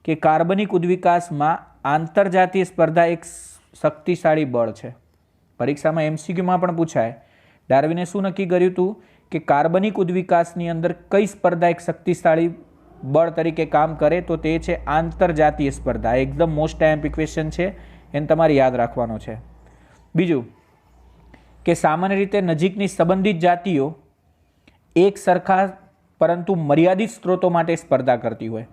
કે કાર્બનિક ઉદ્વિકાસમાં આંતરજાતીય સ્પર્ધા એક શક્તિશાળી બળ છે. પરીક્ષામાં એમસીક્યુમાં પણ પૂછાય. ડાર્વિને શું નક્કી કર્યું હતું કે કાર્બનિક ઉદ્વિકાસની અંદર કઈ સ્પર્ધા એક શક્તિશાળી બળ તરીકે કામ કરે? તો તે છે આંતરજાતીય સ્પર્ધા. એકદમ મોસ્ટ આઈએમપી ક્વેશ્ચન છે, એને તમારે યાદ રાખવાનો છે. બીજું કે સામાન્ય રીતે નજીકની સંબંધિત જાતિઓ એક સરખા પરંતુ મર્યાદિત સ્ત્રોતો માટે સ્પર્ધા કરતી હોય,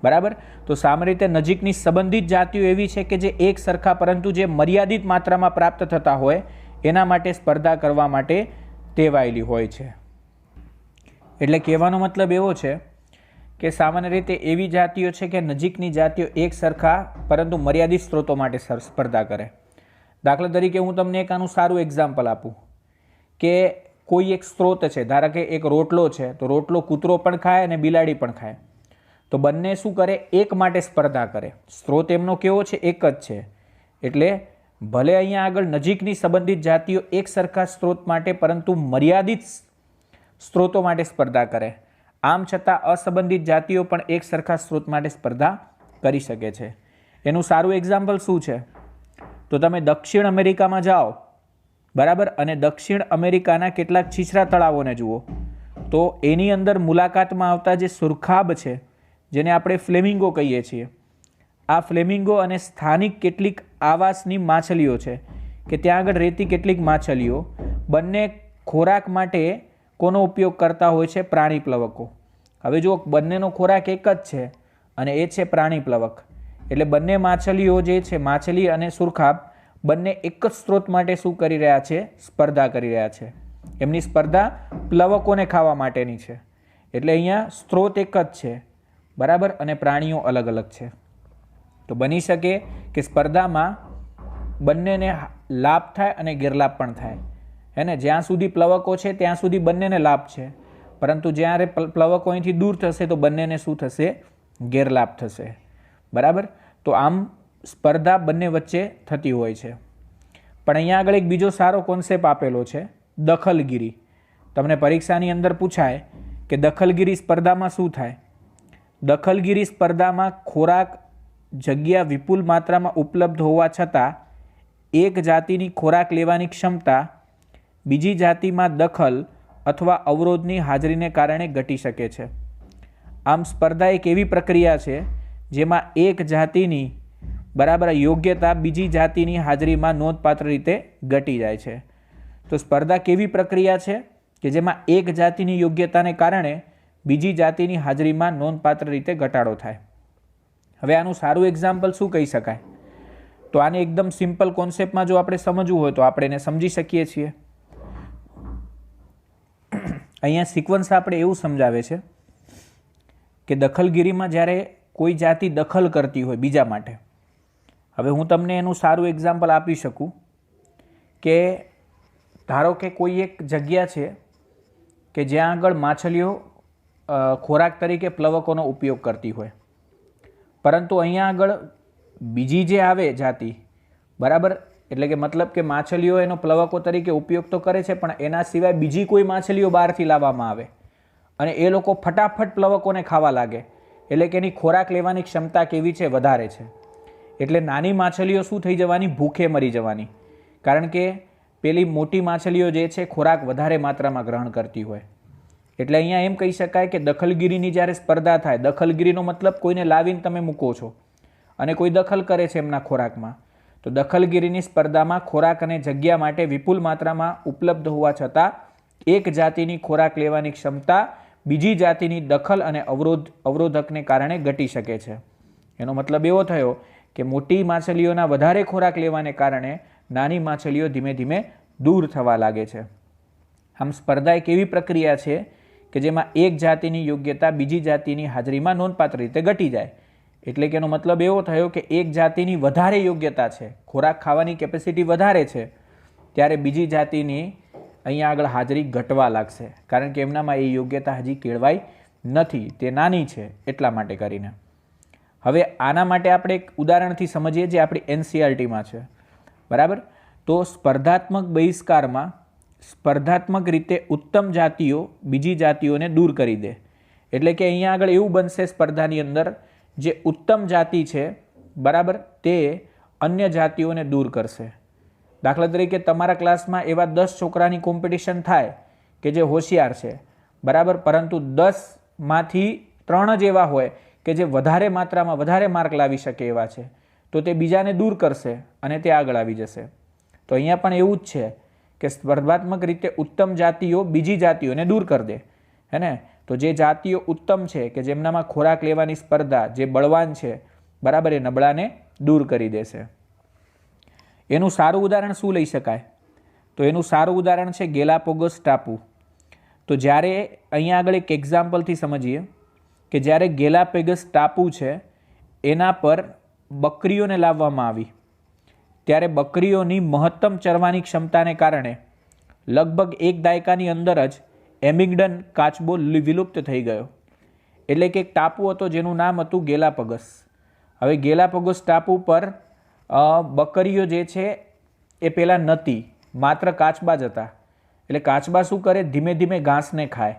બરાબર. તો સામાન્ય રીતે નજીકની સંબંધિત જાતિઓ એવી છે કે જે એક સરખા પરંતુ જે મર્યાદિત માત્રામાં પ્રાપ્ત થતા હોય એના માટે સ્પર્ધા કરવા માટે ટેવાયેલી હોય છે. એટલે કહેવાનો મતલબ એવો છે કે સામાન્ય રીતે એવી જાતિઓ છે કે નજીકની જાતિઓ એક સરખા પરંતુ મર્યાદિત સ્ત્રોતો માટે સ્પર્ધા કરે. દાખલા તરીકે હું તમને એક આનું સારું એક્ઝામ્પલ આપું કે કોઈ એક સ્ત્રોત છે, ધારો કે એક રોટલો છે, તો રોટલો કૂતરો પણ ખાય અને બિલાડી પણ ખાય. તો બંને શું કરે? એક માટે સ્પર્ધા કરે. સ્ત્રોત એમનો કેવો છે? એક જ છે. એટલે ભલે અહીંયા આગળ નજીકની સંબંધિત જાતિઓ એક સરખા સ્ત્રોત માટે પરંતુ મર્યાદિત સ્ત્રોતો માટે સ્પર્ધા કરે, આમ છતાં અસંબંધિત જાતિઓ પણ એક સરખા સ્ત્રોત માટે સ્પર્ધા કરી શકે છે. એનું સારું એક્ઝામ્પલ શું છે? તો તમે દક્ષિણ અમેરિકામાં જાઓ, બરાબર, અને દક્ષિણ અમેરિકાના કેટલાક છીછરા તળાવોને જુઓ તો એની અંદર મુલાકાતમાં આવતા જે સુરખાબ છે, જેને આપણે ફ્લેમિંગો કહીએ છીએ, આ ફ્લેમિંગો અને સ્થાનિક કેટલીક આવાસની માછલીઓ છે કે ત્યાં આગળ રહેતી કેટલીક માછલીઓ બંને ખોરાક માટે કોનો ઉપયોગ કરતા હોય છે? પ્રાણી પ્લવકો. હવે જો બંનેનો ખોરાક એક જ છે અને એ છે પ્રાણી પ્લવક, એટલે બંને માછલીઓ જે છે, માછલી અને સુરખાબ, બંને એક જ સ્ત્રોત માટે શું કરી રહ્યા છે? સ્પર્ધા કરી રહ્યા છે. એમની સ્પર્ધા પ્લવકોને ખાવા માટેની છે. એટલે અહીંયા સ્ત્રોત એક જ છે, બરાબર, અને પ્રાણીઓ અલગ અલગ છે. તો બની શકે કે સ્પર્ધામાં બંનેને લાભ થાય અને ગેરલાભ પણ થાય. એને જ્યાં સુધી પ્લવકો છે ત્યાં સુધી બંનેને લાભ છે, પરંતુ જ્યારે પ્લવકો અહીંથી દૂર થશે તો બંનેને શું થશે? ગેરલાભ થશે, બરાબર. તો આમ સ્પર્ધા બંને વચ્ચે થતી હોય છે. પણ અહીંયા આગળ એક બીજો સારો કોન્સેપ્ટ આપેલો છે, દખલગીરી. તમને પરીક્ષાની અંદર પૂછાય કે દખલગીરી સ્પર્ધામાં શું થાય? દખલગીરી સ્પર્ધામાં ખોરાક, જગ્યા વિપુલ માત્રામાં ઉપલબ્ધ હોવા છતાં એક જાતિની ખોરાક લેવાની ક્ષમતા બીજી જાતિમાં દખલ અથવા અવરોધની હાજરીને કારણે ઘટી શકે છે. આમ સ્પર્ધા એક એવી પ્રક્રિયા છે જેમાં એક જાતિની બરાબર યોગ્યતા બીજી જાતિની હાજરીમાં નોંધપાત્ર રીતે ઘટી જાય છે. તો સ્પર્ધા કેવી પ્રક્રિયા છે કે જેમાં એક જાતિની યોગ્યતાને કારણે બીજી જાતિની હાજરીમાં નોંધપાત્ર રીતે ઘટાડો થાય. હવે આનું સારું એક્ઝામ્પલ શું કહી શકાય? તો આને એકદમ સિમ્પલ કોન્સેપ્ટમાં જો આપણે સમજવું હોય તો આપણે એને સમજી શકીએ છીએ. અહીંયા સિક્વન્સ આપણે એવું સમજાવે છે કે દખલગીરીમાં જ્યારે કોઈ જાતિ દખલ કરતી હોય બીજા માટે, હવે હું તમને એનું સારું એક્ઝામ્પલ આપી શકું કે ધારો કે કોઈ એક જગ્યા છે કે જ્યાં આગળ માછલીઓ ખોરાક તરીકે પ્લવકોનો ઉપયોગ કરતી હોય, પરંતુ અહીંયા આગળ બીજી જે આવે જાતિ બરાબર, એટલે કે મતલબ કે માછલીઓ એનો પ્લવકો તરીકે ઉપયોગ તો કરે છે, પણ એના સિવાય બીજી કોઈ માછલીઓ બહારથી લાવવામાં આવે અને એ લોકો ફટાફટ પ્લવકોને ખાવા લાગે, એટલે કે એની ખોરાક લેવાની ક્ષમતા કેવી છે? વધારે છે. એટલે નાની માછલીઓ શું થઈ જવાની? ભૂખે મરી જવાની, કારણ કે પેલી મોટી માછલીઓ જે છે ખોરાક વધારે માત્રામાં ગ્રહણ કરતી હોય. એટલે અહીંયા એમ કહી શકાય કે દખલગીરીની જ્યારે સ્પર્ધા થાય, દખલગીરીનો મતલબ કોઈને લાવીને તમે મૂકો છો અને કોઈ દખલ કરે છે એમના ખોરાકમાં, તો દખલગીરીની સ્પર્ધામાં ખોરાક અને જગ્યા માટે વિપુલ માત્રામાં ઉપલબ્ધ હોવા છતાં એક જાતિની ખોરાક લેવાની ક્ષમતા બીજી જાતિની દખલ અને અવરોધકને કારણે ઘટી શકે છે. એનો મતલબ એવો થયો કે મોટી માછલીઓના વધારે ખોરાક લેવાને કારણે નાની માછલીઓ ધીમે ધીમે દૂર થવા લાગે છે. આમ સ્પર્ધા એક એવી પ્રક્રિયા છે કે જેમાં એક જાતિની યોગ્યતા બીજી જાતિની હાજરીમાં નોંધપાત્ર રીતે ઘટી જાય. એટલે કે એનો મતલબ એવો થયો કે એક જાતિની વધારે યોગ્યતા છે, ખોરાક ખાવાની કેપેસિટી વધારે છે, ત્યારે બીજી જાતિની અહીંયા આગળ હાજરી ઘટવા લાગશે, કારણ કે એમનામાં એ યોગ્યતા હજી કેળવાઈ નથી, તે નાની છે એટલા માટે કરીને. હવે આના માટે આપણે એક ઉદાહરણથી સમજીએ જે આપણી એનસીઆરટીમાં છે બરાબર. તો સ્પર્ધાત્મક બહિષ્કારમાં સ્પર્ધાત્મક રીતે ઉત્તમ જાતિઓ બીજી જાતિઓને દૂર કરી દે. એટલે કે અહીંયા આગળ એવું બનશે સ્પર્ધાની અંદર, જે ઉત્તમ જાતિ છે બરાબર તે અન્ય જાતિઓને દૂર કરશે. દાખલા તરીકે તમારા ક્લાસમાં એવા 10 છોકરાની કોમ્પિટિશન થાય કે જે હોશિયાર છે બરાબર, પરંતુ 10માંથી 3 જ એવા હોય કે જે વધારે માત્રામાં વધારે માર્ક લાવી શકે એવા છે, તો તે બીજાને દૂર કરશે અને તે આગળ આવી જશે. તો અહીંયા પણ એવું જ છે કે સ્પર્ધાત્મક રીતે ઉત્તમ જાતિઓ બીજી જાતિઓને દૂર કરી દે, હે ને. તો જે જાતિઓ ઉત્તમ છે કે જેમનામાં ખોરાક લેવાની સ્પર્ધા, જે બળવાન છે બરાબર, એ નબળાને દૂર કરી દેશે. એનું સારું ઉદાહરણ શું લઈ શકાય? તો એનું સારું ઉદાહરણ છે ગેલાપોગોસ ટાપુ. તો જ્યારે અહીંયા આગળ એક એક્ઝામ્પલથી સમજીએ કે જ્યારે ગેલાપેગસ ટાપુ છે એના પર બકરીઓને લાવવામાં આવી, ત્યારે બકરીઓની મહત્તમ ચરવાની ક્ષમતાને કારણે લગભગ 1 દાયકાની અંદર જ એમિગ્ડન કાચબો વિલુપ્ત થઈ ગયો. એટલે કે એક ટાપુ હતો જેનું નામ હતું ગેલાપગસ. હવે ગેલાપગોસ ટાપુ પર બકરીઓ જે છે એ પહેલાં નહોતી, માત્ર કાચબા જ હતા. એટલે કાચબા શું કરે? ધીમે ધીમે ઘાસને ખાય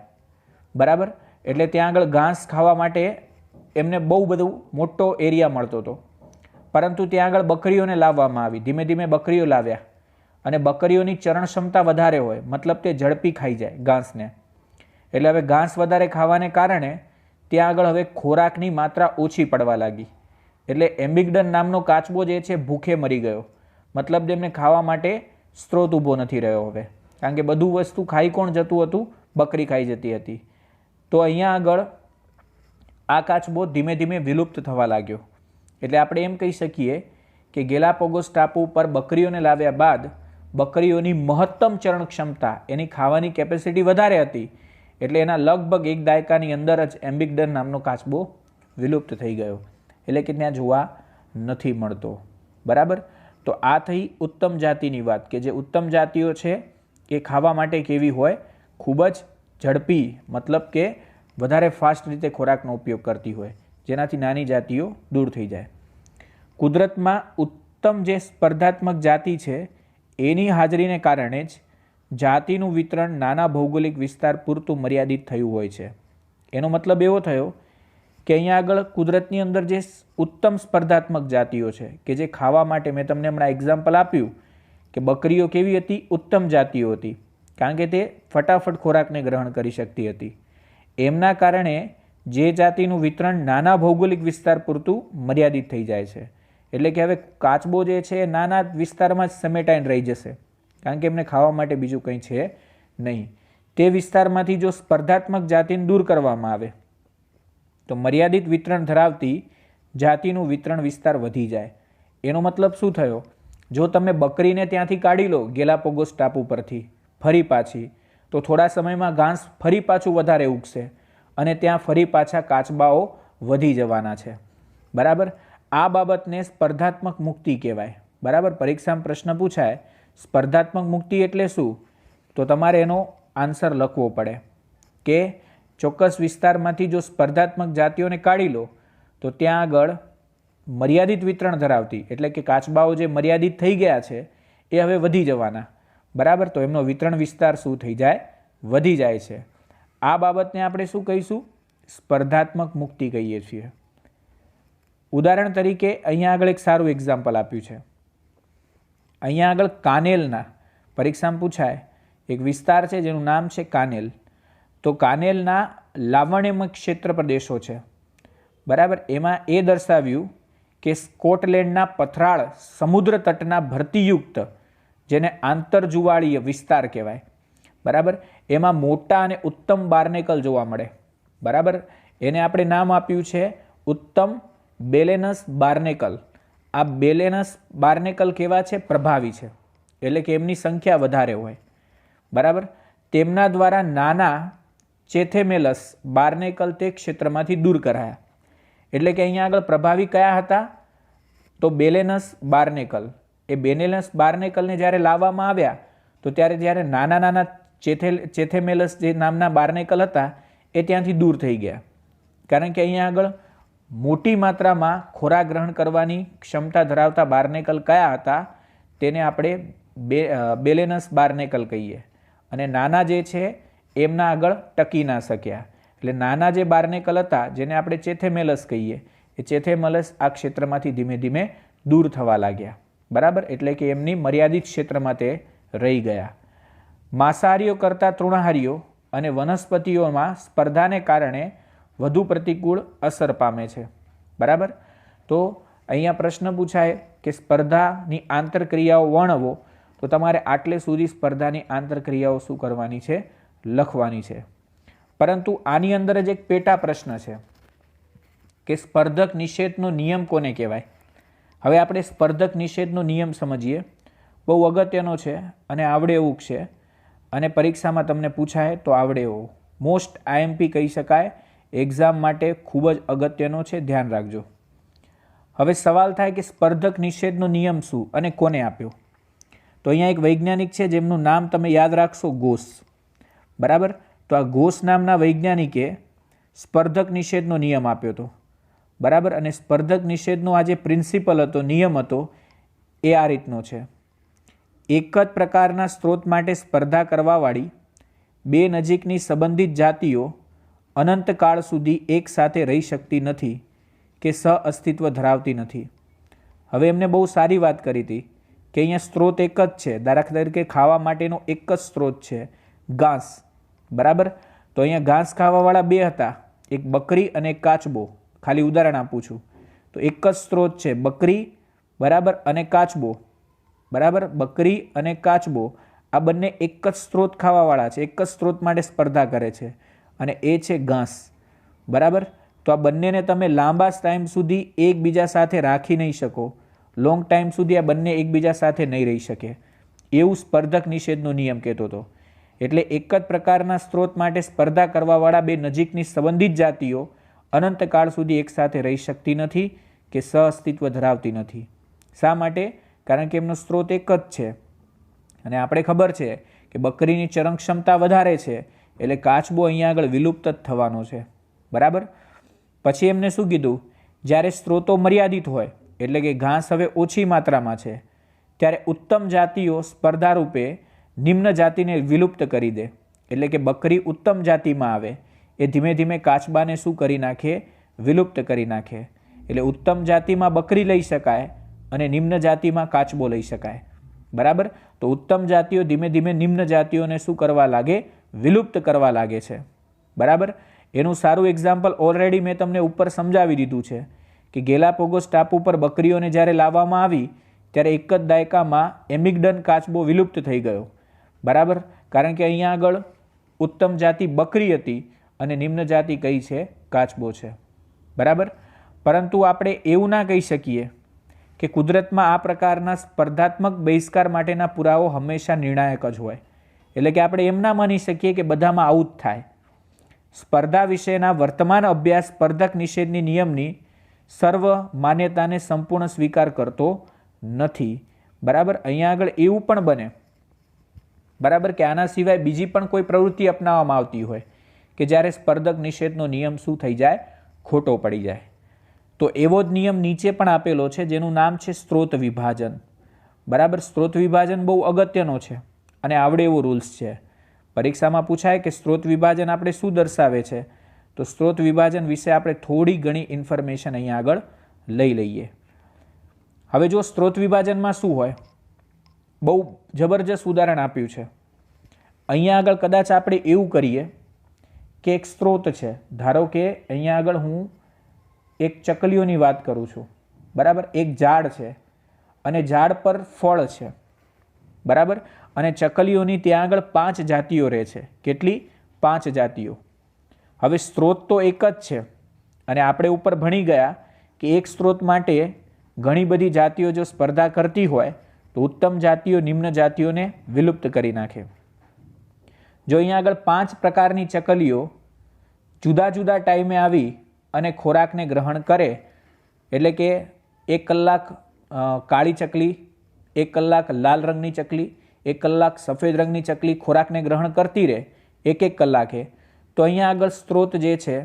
બરાબર. એટલે ત્યાં આગળ ઘાસ ખાવા માટે એમને બહુ બધું મોટો એરિયા મળતો હતો, પરંતુ ત્યાં આગળ બકરીઓને લાવવામાં આવી, ધીમે ધીમે બકરીઓ લાવ્યા અને બકરીઓની ચરણ ક્ષમતા વધારે હોય, મતલબ તે ઝડપી ખાઈ જાય ઘાસને. એટલે હવે ઘાસ વધારે ખાવાને કારણે ત્યાં આગળ હવે ખોરાકની માત્રા ઓછી પડવા લાગી. એટલે એમિગ્ડન નામનો કાચબો જે છે ભૂખે મરી ગયો, મતલબ તેમને ખાવા માટે સ્ત્રોત ઊભો નથી રહ્યો હવે, કારણ કે બધું વસ્તુ ખાઈ કોણ જતું હતું? બકરી ખાઈ જતી હતી. તો અહીંયા આગળ આ કાચબો ધીમે ધીમે વિલુપ્ત થવા લાગ્યો. એટલે આપણે એમ કહી શકીએ કે ગેલાપોગોસ ટાપુ પર બકરીઓને લાવ્યા બાદ બકરીઓની મહત્તમ ચરણ ક્ષમતા, એની ખાવાની કેપેસિટી વધારે હતી, એટલે એના લગભગ 1 દાયકાની અંદર જ એમિગ્ડન નામનો કાચબો વિલુપ્ત થઈ ગયો. એટલે કે ત્યાં જોવા નથી મળતો બરાબર. તો આ થઈ ઉત્તમ જાતિની વાત, કે જે ઉત્તમ જાતિઓ છે એ ખાવા માટે કેવી હોય? ખૂબ જ ઝડપી, મતલબ કે વધારે ફાસ્ટ રીતે ખોરાકનો ઉપયોગ કરતી હોય, જેનાથી નાની જાતિઓ દૂર થઈ જાય. કુદરતમાં ઉત્તમ જે સ્પર્ધાત્મક જાતિ છે એની હાજરીને કારણે જ જાતિનું વિતરણ નાના ભૌગોલિક વિસ્તાર પૂરતું મર્યાદિત થયું હોય છે. એનો મતલબ એવો થયો કે અહીંયા આગળ કુદરતની અંદર જે ઉત્તમ સ્પર્ધાત્મક જાતિઓ છે કે જે ખાવા માટે, મેં તમને હમણાં એક્ઝામ્પલ આપ્યું કે બકરીઓ કેવી હતી? ઉત્તમ જાતિઓ હતી, કારણ કે તે ફટાફટ ખોરાકને ગ્રહણ કરી શકતી હતી. એમના કારણે જે જાતિનું વિતરણ નાના ભૌગોલિક વિસ્તાર પૂરતું મર્યાદિત થઈ જાય છે. એટલે કે હવે કાચબો જે છે એ નાના વિસ્તારમાં જ સમેટાઈને રહી જશે, કારણ કે એમને ખાવા માટે બીજું કંઈ છે નહીં. તે વિસ્તારમાંથી જો સ્પર્ધાત્મક જાતિને દૂર કરવામાં આવે તો મર્યાદિત વિતરણ ધરાવતી જાતિનું વિતરણ વિસ્તાર વધી જાય. એનો મતલબ શું થયો? જો તમે બકરીને ત્યાંથી કાઢી લો ગેલાપગોસ ટાપુ પરથી ફરી પાછી, તો થોડા સમયમાં ઘાસ ફરી પાછું વધારે ઉગશે અને ત્યાં ફરી પાછા કાચબાઓ વધી જવાના છે. બરાબર, આ બાબતને સ્પર્ધાત્મક મુક્તિ કહેવાય. બરાબર, પરીક્ષામાં પ્રશ્ન પૂછાય સ્પર્ધાત્મક મુક્તિ એટલે શું, તો તમારે એનો આન્સર લખવો પડે કે ચોક્કસ વિસ્તારમાંથી જો સ્પર્ધાત્મક જાતિઓને કાઢી લો તો ત્યાં આગળ મર્યાદિત વિતરણ ધરાવતી, એટલે કે કાચબાઓ જે મર્યાદિત થઈ ગયા છે એ હવે વધી જવાના. બરાબર, તો એમનો વિતરણ વિસ્તાર શું થઈ જાય? વધી જાય છે. આ બાબતને આપણે શું કહીશું? સ્પર્ધાત્મક મુક્તિ કહીએ છીએ. ઉદાહરણ તરીકે અહીંયા આગળ એક સારું એક્ઝામ્પલ આપ્યું છે. અહીંયા આગળ કાનેલના, પરીક્ષામાં પૂછાય એક વિસ્તાર છે જેનું નામ છે કાનેલ. તો કાનેલના લાવણ્યમય ક્ષેત્ર પ્રદેશો છે. બરાબર, એમાં એ દર્શાવ્યું કે સ્કોટલેન્ડના પથરાળ સમુદ્ર તટના ભરતીયુક્ત, જેને આંતરજુવાળીય વિસ્તાર કહેવાય. બરાબર, એમાં મોટા અને ઉત્તમ બાર્નેકલ જોવા મળે. બરાબર, એને આપણે નામ આપ્યું છે ઉત્તમ બેલેનસ બાર્નેકલ. આ બેલેનસ બાર્નેકલ કેવા છે? પ્રભાવી છે, એટલે કે એમની સંખ્યા વધારે હોય. બરાબર, તેમના દ્વારા નાના ચેથેમેલસ બાર્નેકલ તે ક્ષેત્રમાંથી દૂર કરાયા. એટલે કે અહીંયા આગળ પ્રભાવી કયા હતા? તો બેલેનસ બાર્નેકલ. એ બેલેનસ બાર્નેકલને જ્યારે લાવવામાં આવ્યા તો જ્યારે નાના નાના ચેથેમેલસ જે નામના બાર્નેકલ હતા એ ત્યાંથી દૂર થઈ ગયા, કારણ કે અહીંયા આગળ મોટી માત્રામાં ખોરાક ગ્રહણ કરવાની ક્ષમતા ધરાવતા બાર્નેકલ કયા હતા? તેને આપણે બેલેનસ બાર્નેકલ કહીએ. અને નાના જે છે એમના આગળ ટકી ના શક્યા. એટલે નાના જે બાર્નેકલ હતા જેને આપણે ચેથેમેલસ કહીએ, એ ચેથેમેલસ આ ક્ષેત્રમાંથી ધીમે ધીમે દૂર થવા લાગ્યા. બરાબર, એટલે કે એમની મર્યાદિત ક્ષેત્રમાં તે રહી ગયા. માંસાહારીઓ કરતાં તૃણાહારીઓ અને વનસ્પતિઓમાં સ્પર્ધાને કારણે વધુ પ્રતિકૂળ અસર પામે છે. બરાબર, તો અહીંયા પ્રશ્ન પૂછાય કે સ્પર્ધાની આંતરક્રિયાઓ વર્ણવો, તો તમારે આટલે સુધી સ્પર્ધાની આંતરક્રિયાઓ શું કરવાની છે? લખવાની છે. પરંતુ આની અંદર જ એક પેટા પ્રશ્ન છે કે સ્પર્ધક નિષેધનો નિયમ કોને કહેવાય? હવે આપણે સ્પર્ધક નિષેધનો નિયમ સમજીએ. બહુ અગત્યનો છે અને આવડે એવું છે, અને પરીક્ષામાં તમને પૂછાય તો આવડે એવું. મોસ્ટ આઈએમપી કહી શકાય, એક્ઝામ માટે ખૂબ જ અગત્યનો છે, ધ્યાન રાખજો. હવે સવાલ થાય કે સ્પર્ધક નિષેધનો નિયમ શું અને કોને આપ્યો? તો અહીંયા એક વૈજ્ઞાનિક છે જેમનું નામ તમે યાદ રાખશો, ઘોષ. બરાબર, તો આ ઘોષ નામના વૈજ્ઞાનિકે સ્પર્ધક નિષેધનો નિયમ આપ્યો હતો. બરાબર, અને સ્પર્ધક નિષેધનો આ જે પ્રિન્સિપલ હતો, નિયમ હતો, એ આ રીતનો છે. એક જ પ્રકારના સ્ત્રોત માટે સ્પર્ધા કરવાવાળી બે નજીકની સંબંધિત જાતિઓ અનંતકાળ સુધી એક સાથે રહી શકતી નથી કે સહઅસ્તિત્વ ધરાવતી નથી. હવે એમને બહુ સારી વાત કરી હતી કે અહીંયા સ્ત્રોત એક જ છે. દાખલા તરીકે ખાવા માટેનો એક જ સ્ત્રોત છે, ઘાસ. બરાબર, તો અહીંયા ઘાસ ખાવાવાળા બે હતા, એક બકરી અને એક કાચબો. ખાલી ઉદાહરણ આપું છું. તો એક જ સ્ત્રોત છે, બકરી. બરાબર, અને કાચબો. બરાબર, બકરી અને કાચબો આ બંને એક જ સ્ત્રોત ખાવાવાળા છે, એક જ સ્ત્રોત માટે સ્પર્ધા કરે છે, અને એ છે ઘાસ. બરાબર, તો આ બંનેને તમે લાંબા ટાઈમ સુધી એકબીજા સાથે રાખી નહીં શકો. લોંગ ટાઈમ સુધી આ બંને એકબીજા સાથે નહીં રહી શકે, એવું સ્પર્ધક નિષેધનો નિયમ કહેતો હતો. એટલે એક જ પ્રકારના સ્ત્રોત માટે સ્પર્ધા કરવાવાળા બે નજીકની સંબંધિત જાતિઓ અનંતકાળ સુધી એકસાથે રહી શકતી નથી કે સહઅસ્તિત્વ ધરાવતી નથી. શા માટે? કારણ કે એમનો સ્ત્રોત એક જ છે, અને આપણે ખબર છે કે બકરીની ચરણ ક્ષમતા વધારે છે, એટલે કાચબો અહીંયા આગળ વિલુપ્ત જ થવાનો છે. બરાબર, પછી એમને શું કીધું? જ્યારે સ્ત્રોતો મર્યાદિત હોય, એટલે કે ઘાસ હવે ઓછી માત્રામાં છે, ત્યારે ઉત્તમ જાતિઓ સ્પર્ધા રૂપે નિમ્ન જાતિને વિલુપ્ત કરી દે. એટલે કે બકરી ઉત્તમ જાતિમાં આવે, એ ધીમે ધીમે કાચબાને શું કરી નાખે? વિલુપ્ત કરી નાખે. એટલે ઉત્તમ જાતિમાં બકરી લઈ શકાય અને નિમ્ન જાતિમાં કાચબો લઈ શકાય. બરાબર, તો ઉત્તમ જાતિઓ ધીમે ધીમે નિમ્ન જાતિઓને શું કરવા લાગે? વિલુપ્ત કરવા લાગે છે. બરાબર, એનું સારું એક્ઝામ્પલ ઓલરેડી મેં તમને ઉપર સમજાવી દીધું છે કે ગેલાપાગોસ ટાપુ પર બકરીઓને જ્યારે લાવવામાં આવી ત્યારે એક જ દાયકામાં એમિગ્ડન કાચબો વિલુપ્ત થઈ ગયો, બરાબર. કારણ કે અહીંયા આગળ ઉત્તમ જાતિ બકરી હતી અને નિમ્ન જાતિ કઈ છે? કાચબો છે, બરાબર. પરંતુ આપણે એવું ના કહી શકીએ કે કુદરતમાં આ પ્રકારના સ્પર્ધાત્મક બહિષ્કાર માટેના પુરાવો હંમેશા નિર્ણાયક જ હોય. એટલે કે આપણે એમ ના માની શકીએ કે બધામાં આવું જ થાય. સ્પર્ધા વિશેના વર્તમાન અભ્યાસ સ્પર્ધક નિષેધની નિયમની સર્વ માન્યતાને સંપૂર્ણ સ્વીકાર કરતો નથી, બરાબર. અહીંયા આગળ એવું પણ બને, બરાબર, કે આના સિવાય બીજી પણ કોઈ પ્રવૃત્તિ અપનાવવામાં આવતી હોય કે જ્યારે સ્પર્ધક નિષેધનો નિયમ શું થઈ જાય? ખોટો પડી જાય. તો એવો જ નિયમ નીચે પણ આપેલો છે જેનું નામ છે સ્ત્રોત વિભાજન, બરાબર. સ્ત્રોત વિભાજન બહુ અગત્યનો છે અને આવડે એવો રૂલ્સ છે. પરીક્ષામાં પૂછાય કે સ્ત્રોત વિભાજન આપણે શું દર્શાવે છે, તો સ્ત્રોત વિભાજન વિશે આપણે થોડી ઘણી ઇન્ફોર્મેશન અહીંયા આગળ લઈ લઈએ. હવે જો સ્ત્રોત વિભાજનમાં શું હોય, બહુ જબરજસ્ત ઉદાહરણ આપ્યું છે. અહીંયા આગળ કદાચ આપણે એવું કરીએ કે એક સ્ત્રોત છે, ધારો કે અહીંયા આગળ હું એક ચકલીઓની વાત કરું છું, બરાબર. એક ઝાડ છે અને ઝાડ પર ફળ છે, બરાબર. અને ચકલીઓની ત્યાં આગળ 5 જાતિઓ રહે છે. કેટલી? 5 જાતિઓ. હવે સ્ત્રોત તો એક જ છે અને આપણે ઉપર ભણી ગયા કે એક સ્ત્રોત માટે ઘણી બધી જાતિઓ જો સ્પર્ધા કરતી હોય તો ઉત્તમ જાતિઓ નિમ્ન જાતિઓને વિલુપ્ત કરી નાખે. જો અહીંયા આગળ 5 પ્રકારની ચકલીઓ જુદા જુદા ટાઈમે આવી અને ખોરાકને ગ્રહણ કરે, એટલે કે 1 કલાક કાળી ચકલી, 1 કલાક લાલ રંગની ચકલી, 1 કલાક સફેદ રંગની ચકલી ખોરાકને ગ્રહણ કરતી રહે 1-1 કલાકે, તો અહીંયા આગળ સ્ત્રોત જે છે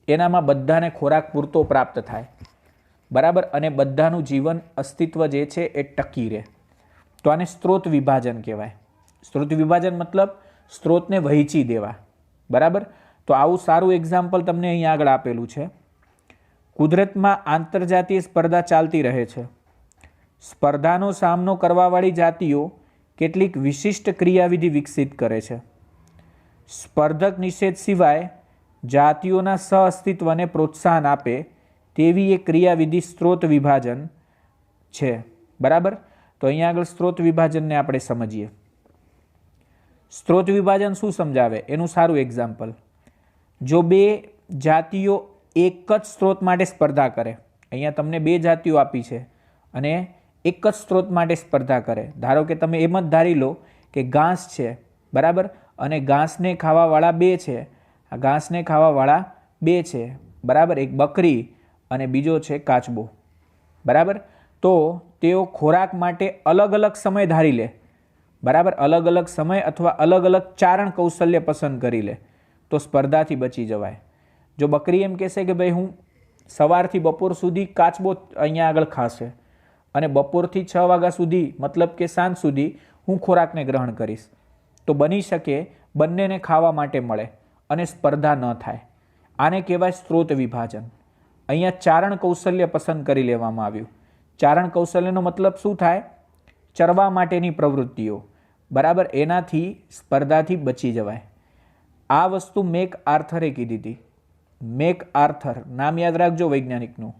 એનામાં બધાને ખોરાક પૂરતો પ્રાપ્ત થાય, બરાબર. અને બધાનું જીવન અસ્તિત્વ જે છે એ ટકી રહે. તો આને સ્ત્રોત વિભાજન કહેવાય. સ્ત્રોત વિભાજન મતલબ સ્ત્રોતને વહેંચી દેવા, બરાબર. તો આવું સારું એક્ઝામ્પલ તમને અહીં આગળ આપેલું છે. કુદરતમાં આંતરજાતીય સ્પર્ધા ચાલતી રહે છે. સ્પર્ધાનો સામનો કરવાવાળી જાતિઓ કેટલીક વિશિષ્ટ ક્રિયાવિધિ વિકસિત કરે છે. સ્પર્ધક નિષેધ સિવાય જાતિઓના સહઅસ્તિત્વને પ્રોત્સાહન આપે તેવી એક ક્રિયાવિધિ સ્ત્રોત વિભાજન છે, બરાબર. તો અહીંયા આગળ સ્ત્રોત વિભાજનને આપણે સમજીએ. સ્ત્રોત વિભાજન શું સમજાવે એનું સારું એક્ઝામ્પલ, જો 2 જાતિઓ એક જ સ્ત્રોત માટે સ્પર્ધા કરે, અહીંયા તમને 2 જાતિઓ આપી છે અને એક જ સ્ત્રોત માટે સ્પર્ધા કરે. ધારો કે તમે એમ જ ધારી લો કે ઘાસ છે, બરાબર, અને ઘાસને ખાવાવાળા 2 છે. આ ઘાસને ખાવાવાળા 2 છે, બરાબર. એક બકરી અને બીજો છે કાચબો, બરાબર. તો તેઓ ખોરાક માટે અલગ અલગ સમય ધારી લે, બરાબર. અલગ અલગ સમય અથવા અલગ અલગ ચારણ કૌશલ્ય પસંદ કરી લે તો સ્પર્ધાથી બચી જવાય. જો બકરી એમ કહેશે કે ભાઈ હું સવારથી બપોર સુધી કાચબો અહીંયા આગળ ખાશે અને બપોરથી 6 વાગ્યા સુધી મતલબ કે સાંજ સુધી હું ખોરાકને ગ્રહણ કરીશ, તો બની શકે બંનેને ખાવા માટે મળે અને સ્પર્ધા ન થાય. આને કહેવાય સ્ત્રોત વિભાજન. અહીંયા ચારણ કૌશલ્ય પસંદ કરી લેવામાં આવ્યું. ચારણ કૌશલ્યનો મતલબ શું થાય? ચરવા માટેની પ્રવૃત્તિઓ, બરાબર. એનાથી સ્પર્ધાથી બચી જવાય. આ વસ્તુ મેક આર્થરે કીધી હતી. મેક આર્થર નામ યાદ રાખજો વૈજ્ઞાનિકનું.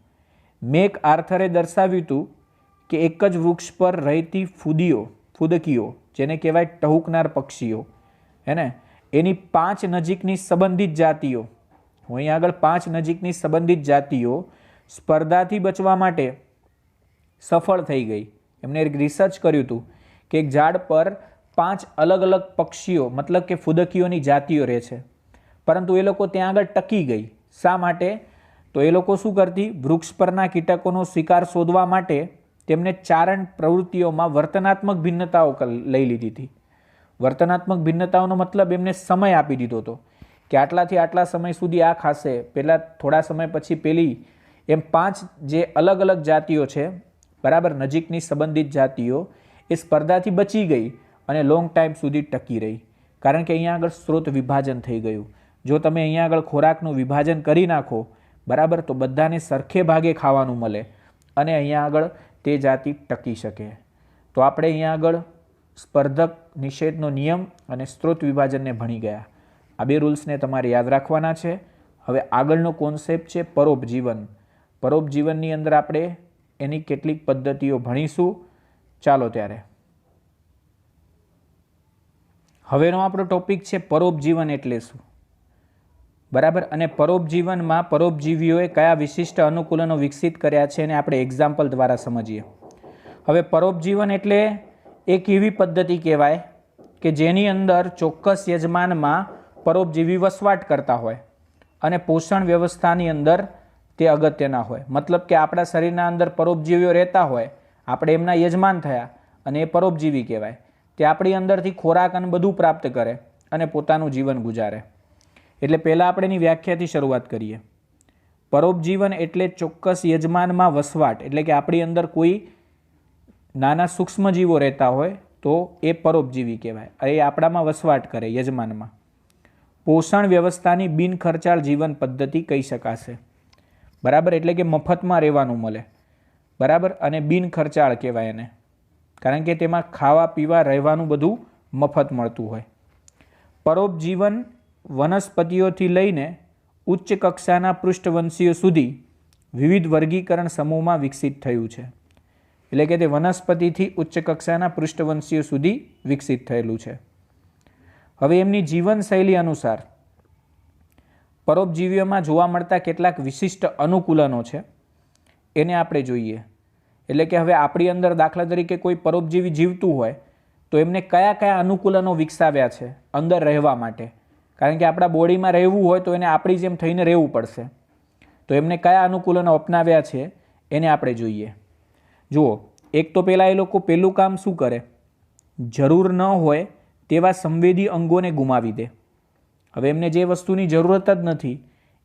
મેક આર્થરે દર્શાવ્યું હતું કે એક જ વૃક્ષ પર રહેતી ફૂદકીઓ જેને કહેવાય ટહુકનાર પક્ષીઓ, હે ને, એની 5 નજીકની સંબંધિત જાતિઓ, હું અહીંયા આગળ 5 નજીકની સંબંધિત જાતિઓ સ્પર્ધાથી બચવા માટે સફળ થઈ ગઈ. એમને એક રિસર્ચ કર્યું હતું કે એક ઝાડ પર 5 અલગ અલગ પક્ષીઓ મતલબ કે ફૂદકીઓની જાતિઓ રહે છે, પરંતુ એ લોકો ત્યાં આગળ ટકી ગઈ. શા માટે? તો એ લોકો શું કરતી? વૃક્ષ પરના કીટકોનો શિકાર શોધવા માટે તેમને ચારણ પ્રવૃત્તિઓમાં વર્તનાત્મક ભિન્નતાઓ લઈ લીધી હતી. વર્તનાત્મક ભિન્નતાઓનો મતલબ એમને સમય આપી દીધો હતો કે આટલાથી આટલા સમય સુધી આ ખાશે, પહેલાં થોડા સમય પછી પેલી, એમ 5 જે અલગ અલગ જાતિઓ છે, બરાબર, નજીકની સંબંધિત જાતિઓ, એ સ્પર્ધાથી બચી ગઈ અને લોંગ ટાઈમ સુધી ટકી રહી. કારણ કે અહીંયા આગળ સ્ત્રોત વિભાજન થઈ ગયું. જો તમે અહીંયા આગળ ખોરાકનું વિભાજન કરી નાખો, બરાબર, તો બધાને સરખે ભાગે ખાવાનું મળે અને અહીંયા આગળ તે જાતિ ટકી શકે. તો આપણે અહીંયા આગળ સ્પર્ધક નિષેધનો નિયમ અને સ્ત્રોત વિભાજનને ભણી ગયા. આ બે રૂલ્સને તમારે યાદ રાખવાના છે. હવે આગળનો કોન્સેપ્ટ છે પરોપજીવન. પરોપજીવનની અંદર આપણે એની કેટલીક પદ્ધતિઓ ભણીશું. ચાલો ત્યારે હવેનો આપણો ટોપિક છે પરોપજીવન એટલે શું, બરાબર. અને પરોપજીવનમાં પરોપજીવીઓએ કયા વિશિષ્ટ અનુકૂલનો વિકસિત કર્યા છે એને આપણે એક્ઝામ્પલ દ્વારા સમજીએ. હવે પરોપજીવન એટલે એક એવી પદ્ધતિ કહેવાય કે જેની અંદર ચોક્કસ યજમાનમાં પરોપજીવી વસવાટ કરતા હોય અને પોષણ વ્યવસ્થાની અંદર તે અગત્યના હોય. મતલબ કે આપણા શરીરના અંદર પરોપજીવીઓ રહેતા હોય, આપણે એમના યજમાન થયા અને એ પરોપજીવી કહેવાય. તે આપણી અંદરથી ખોરાક અને બધું પ્રાપ્ત કરે અને પોતાનું જીવન ગુજારે. એટલે પહેલાં આપણે એની વ્યાખ્યાથી શરૂઆત કરીએ. પરોપજીવન એટલે ચોક્કસ યજમાનમાં વસવાટ, એટલે કે આપણી અંદર કોઈ નાના સૂક્ષ્મજીવો રહેતા હોય તો એ પરોપજીવી કહેવાય. એ આપણામાં વસવાટ કરે યજમાનમાં. પોષણ વ્યવસ્થાની બિનખર્ચાળ જીવન પદ્ધતિ કહી શકાશે, બરાબર. એટલે કે મફતમાં રહેવાનું મળે, બરાબર. અને બિનખર્ચાળ કહેવાય એને, કારણ કે તેમાં ખાવા પીવા રહેવાનું બધું મફત મળતું હોય. પરોપજીવન વનસ્પતિઓથી લઈને ઉચ્ચ કક્ષાના પૃષ્ઠવંશીઓ સુધી વિવિધ વર્ગીકરણ સમૂહમાં વિકસિત થયું છે. એટલે કે તે વનસ્પતિથી ઉચ્ચ કક્ષાના પૃષ્ઠવંશીઓ સુધી વિકસિત થયેલું છે. હવે એમની જીવનશૈલી અનુસાર પરોપજીવીઓમાં જોવા મળતા કેટલાક વિશિષ્ટ અનુકૂલનો છે, એને આપણે જોઈએ. એટલે કે હવે આપણી અંદર દાખલા તરીકે કોઈ પરોપજીવી જીવતું હોય તો એમને કયા કયા અનુકૂલનો વિકસાવ્યા છે અંદર રહેવા માટે. કારણ કે આપણા બોડીમાં રહેવું હોય તો એને આપણી જેમ થઈને રહેવું પડશે. તો એમને કયા અનુકૂલનો અપનાવ્યા છે એને આપણે જોઈએ. જુઓ, એક તો પહેલાં એ લોકો પહેલું કામ શું કરે, જરૂર ન હોય તેવા સંવેદી અંગોને ગુમાવી દે. હવે એમને જે વસ્તુની જરૂરત જ નથી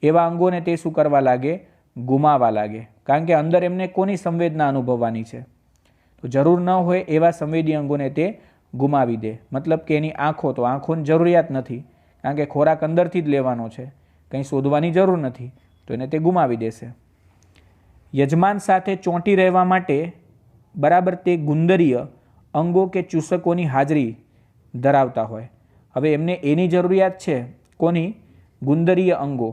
એવા અંગોને તે શું કરવા લાગે, ગુમાવવા લાગે. કારણ કે અંદર એમને કોની સંવેદના અનુભવવાની છે, તો જરૂર ન હોય એવા સંવેદી અંગોને તે ગુમાવી દે. મતલબ કે એની આંખો, તો આંખોની જરૂરિયાત નથી કારણ કે ખોરાક અંદરથી જ લેવાનો છે, કંઈ શોધવાની જરૂર નથી, તો એને તે ગુમાવી દેશે. યજમાન સાથે ચોંટી રહેવા માટે, બરાબર, તે ગુંદરીય અંગો કે ચૂસકોની હાજરી ધરાવતા હોય. હવે એમને એની જરૂરિયાત છે, કોની, ગુંદરીય અંગો,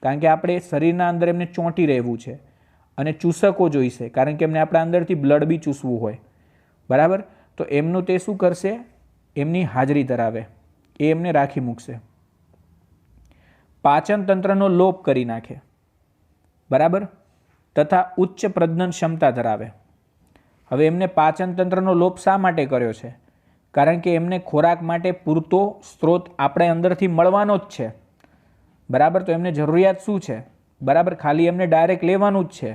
કારણ કે આપણે શરીરના અંદર એમને ચોંટી રહેવું છે. અને ચૂસકો જોઈશે કારણ કે એમને આપણા અંદરથી બ્લડ બી ચૂસવું હોય, બરાબર. તો એમનું તે શું કરશે, એમની હાજરી ધરાવે, એ એમને રાખી મૂકશે. પાચન તંત્રનો લોપ કરી નાખે, બરાબર, તથા ઉચ્ચ પ્રજનન ક્ષમતા ધરાવે. હવે એમને પાચન તંત્રનો લોપ શા માટે કર્યો છે, કારણ કે એમને ખોરાક માટે પૂરતો સ્ત્રોત આપણે અંદરથી મળવાનો જ છે, બરાબર. તો એમને જરૂરિયાત શું છે, બરાબર, ખાલી એમને ડાયરેક્ટ લેવાનું જ છે,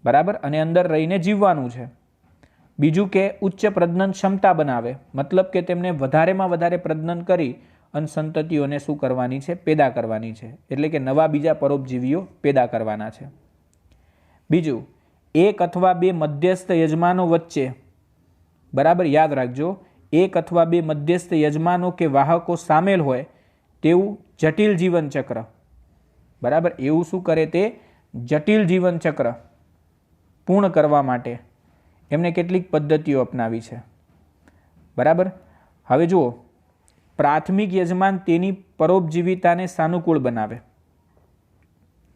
બરાબર, અને અંદર રહીને જીવવાનું છે. બીજું કે ઉચ્ચ પ્રજનન ક્ષમતા બનાવે, મતલબ કે તેમને વધારેમાં વધારે પ્રજનન કરી અને સંતતિઓને શું કરવાની છે, પેદા કરવાની છે. એટલે કે નવા બીજા પરોપજીવીઓ પેદા કરવાના છે. બીજું, એક અથવા બે મધ્યસ્થ યજમાનો વચ્ચે, બરાબર, યાદ રાખજો, એક અથવા બે મધ્યસ્થ યજમાનો કે વાહકો સામેલ હોય તેવું જટિલ જીવનચક્ર, બરાબર, એવું શું કરે, તે જટિલ જીવનચક્ર પૂર્ણ કરવા માટે એમને કેટલીક પદ્ધતિઓ અપનાવી છે, બરાબર. હવે જુઓ, પ્રાથમિક યજમાન તેની પરોપજીવિતાને સાનુકૂળ બનાવે,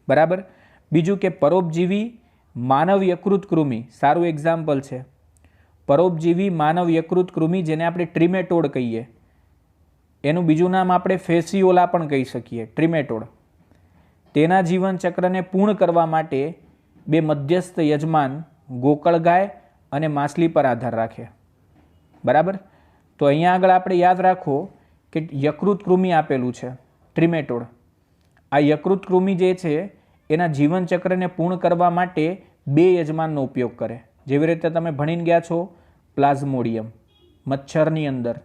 બરાબર. બીજું કે પરોપજીવી માનવ યકૃત કૃમિ, સારું એક્ઝામ્પલ છે. પરોપજીવી માનવ યકૃત કૃમિ, જેને આપણે ટ્રીમેટોડ કહીએ, એનું બીજું નામ આપણે ફેસિયોલા પણ કહી શકીએ, ટ્રીમેટોડ. તેના જીવનચક્રને પૂર્ણ કરવા માટે બે મધ્યસ્થ યજમાન ગોકળગાય અને માછલી પર આધાર રાખે, બરાબર. તો અહીંયા આગળ આપણે યાદ રાખો કે યકૃત કૃમિ આપેલું છે, ટ્રીમેટોડ. આ યકૃત કૃમિ જે છે એના જીવનચક્રને પૂર્ણ કરવા માટે બે યજમાનનો ઉપયોગ કરે. જેવી રીતે તમે ભણીને ગયા છો પ્લાઝ્મોડિયમ, મચ્છરની અંદર,